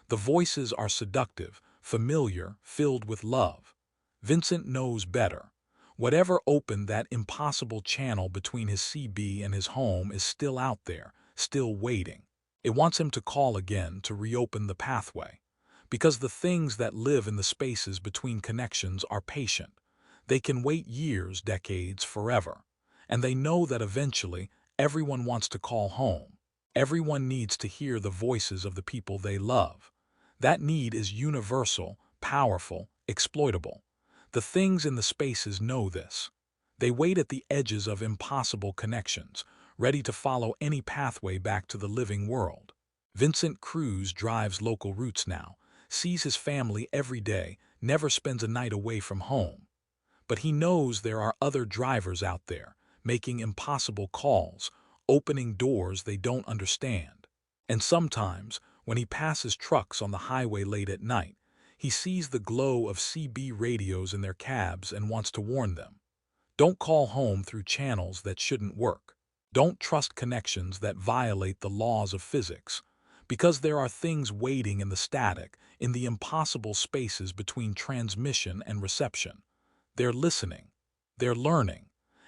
The voices are seductive, familiar, filled with love. Vincent knows better. Whatever opened that impossible channel between his CB and his home is still out there, still waiting. It wants him to call again, to reopen the pathway. Because the things that live in the spaces between connections are patient. They can wait years, decades, forever. And they know that eventually everyone wants to call home. Everyone needs to hear the voices of the people they love. That need is universal, powerful, exploitable. The things in the spaces know this. They wait at the edges of impossible connections, ready to follow any pathway back to the living world. Vincent Cruz drives local routes now, sees his family every day, never spends a night away from home. But he knows there are other drivers out there, making impossible calls, opening doors they don't understand. And sometimes, when he passes trucks on the highway late at night, he sees the glow of CB radios in their cabs and wants to warn them. Don't call home through channels that shouldn't work. Don't trust connections that violate the laws of physics, because there are things waiting in the static, in the impossible spaces between transmission and reception. They're listening, they're learning,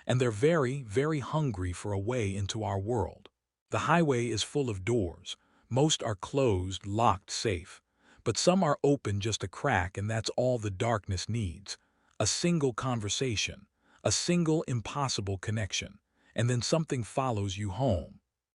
and they're very, very hungry for a way into our world. The highway is full of doors. Most are closed, locked, safe. But some are open just a crack, and that's all the darkness needs. A single conversation, a single impossible connection, and then something follows you home.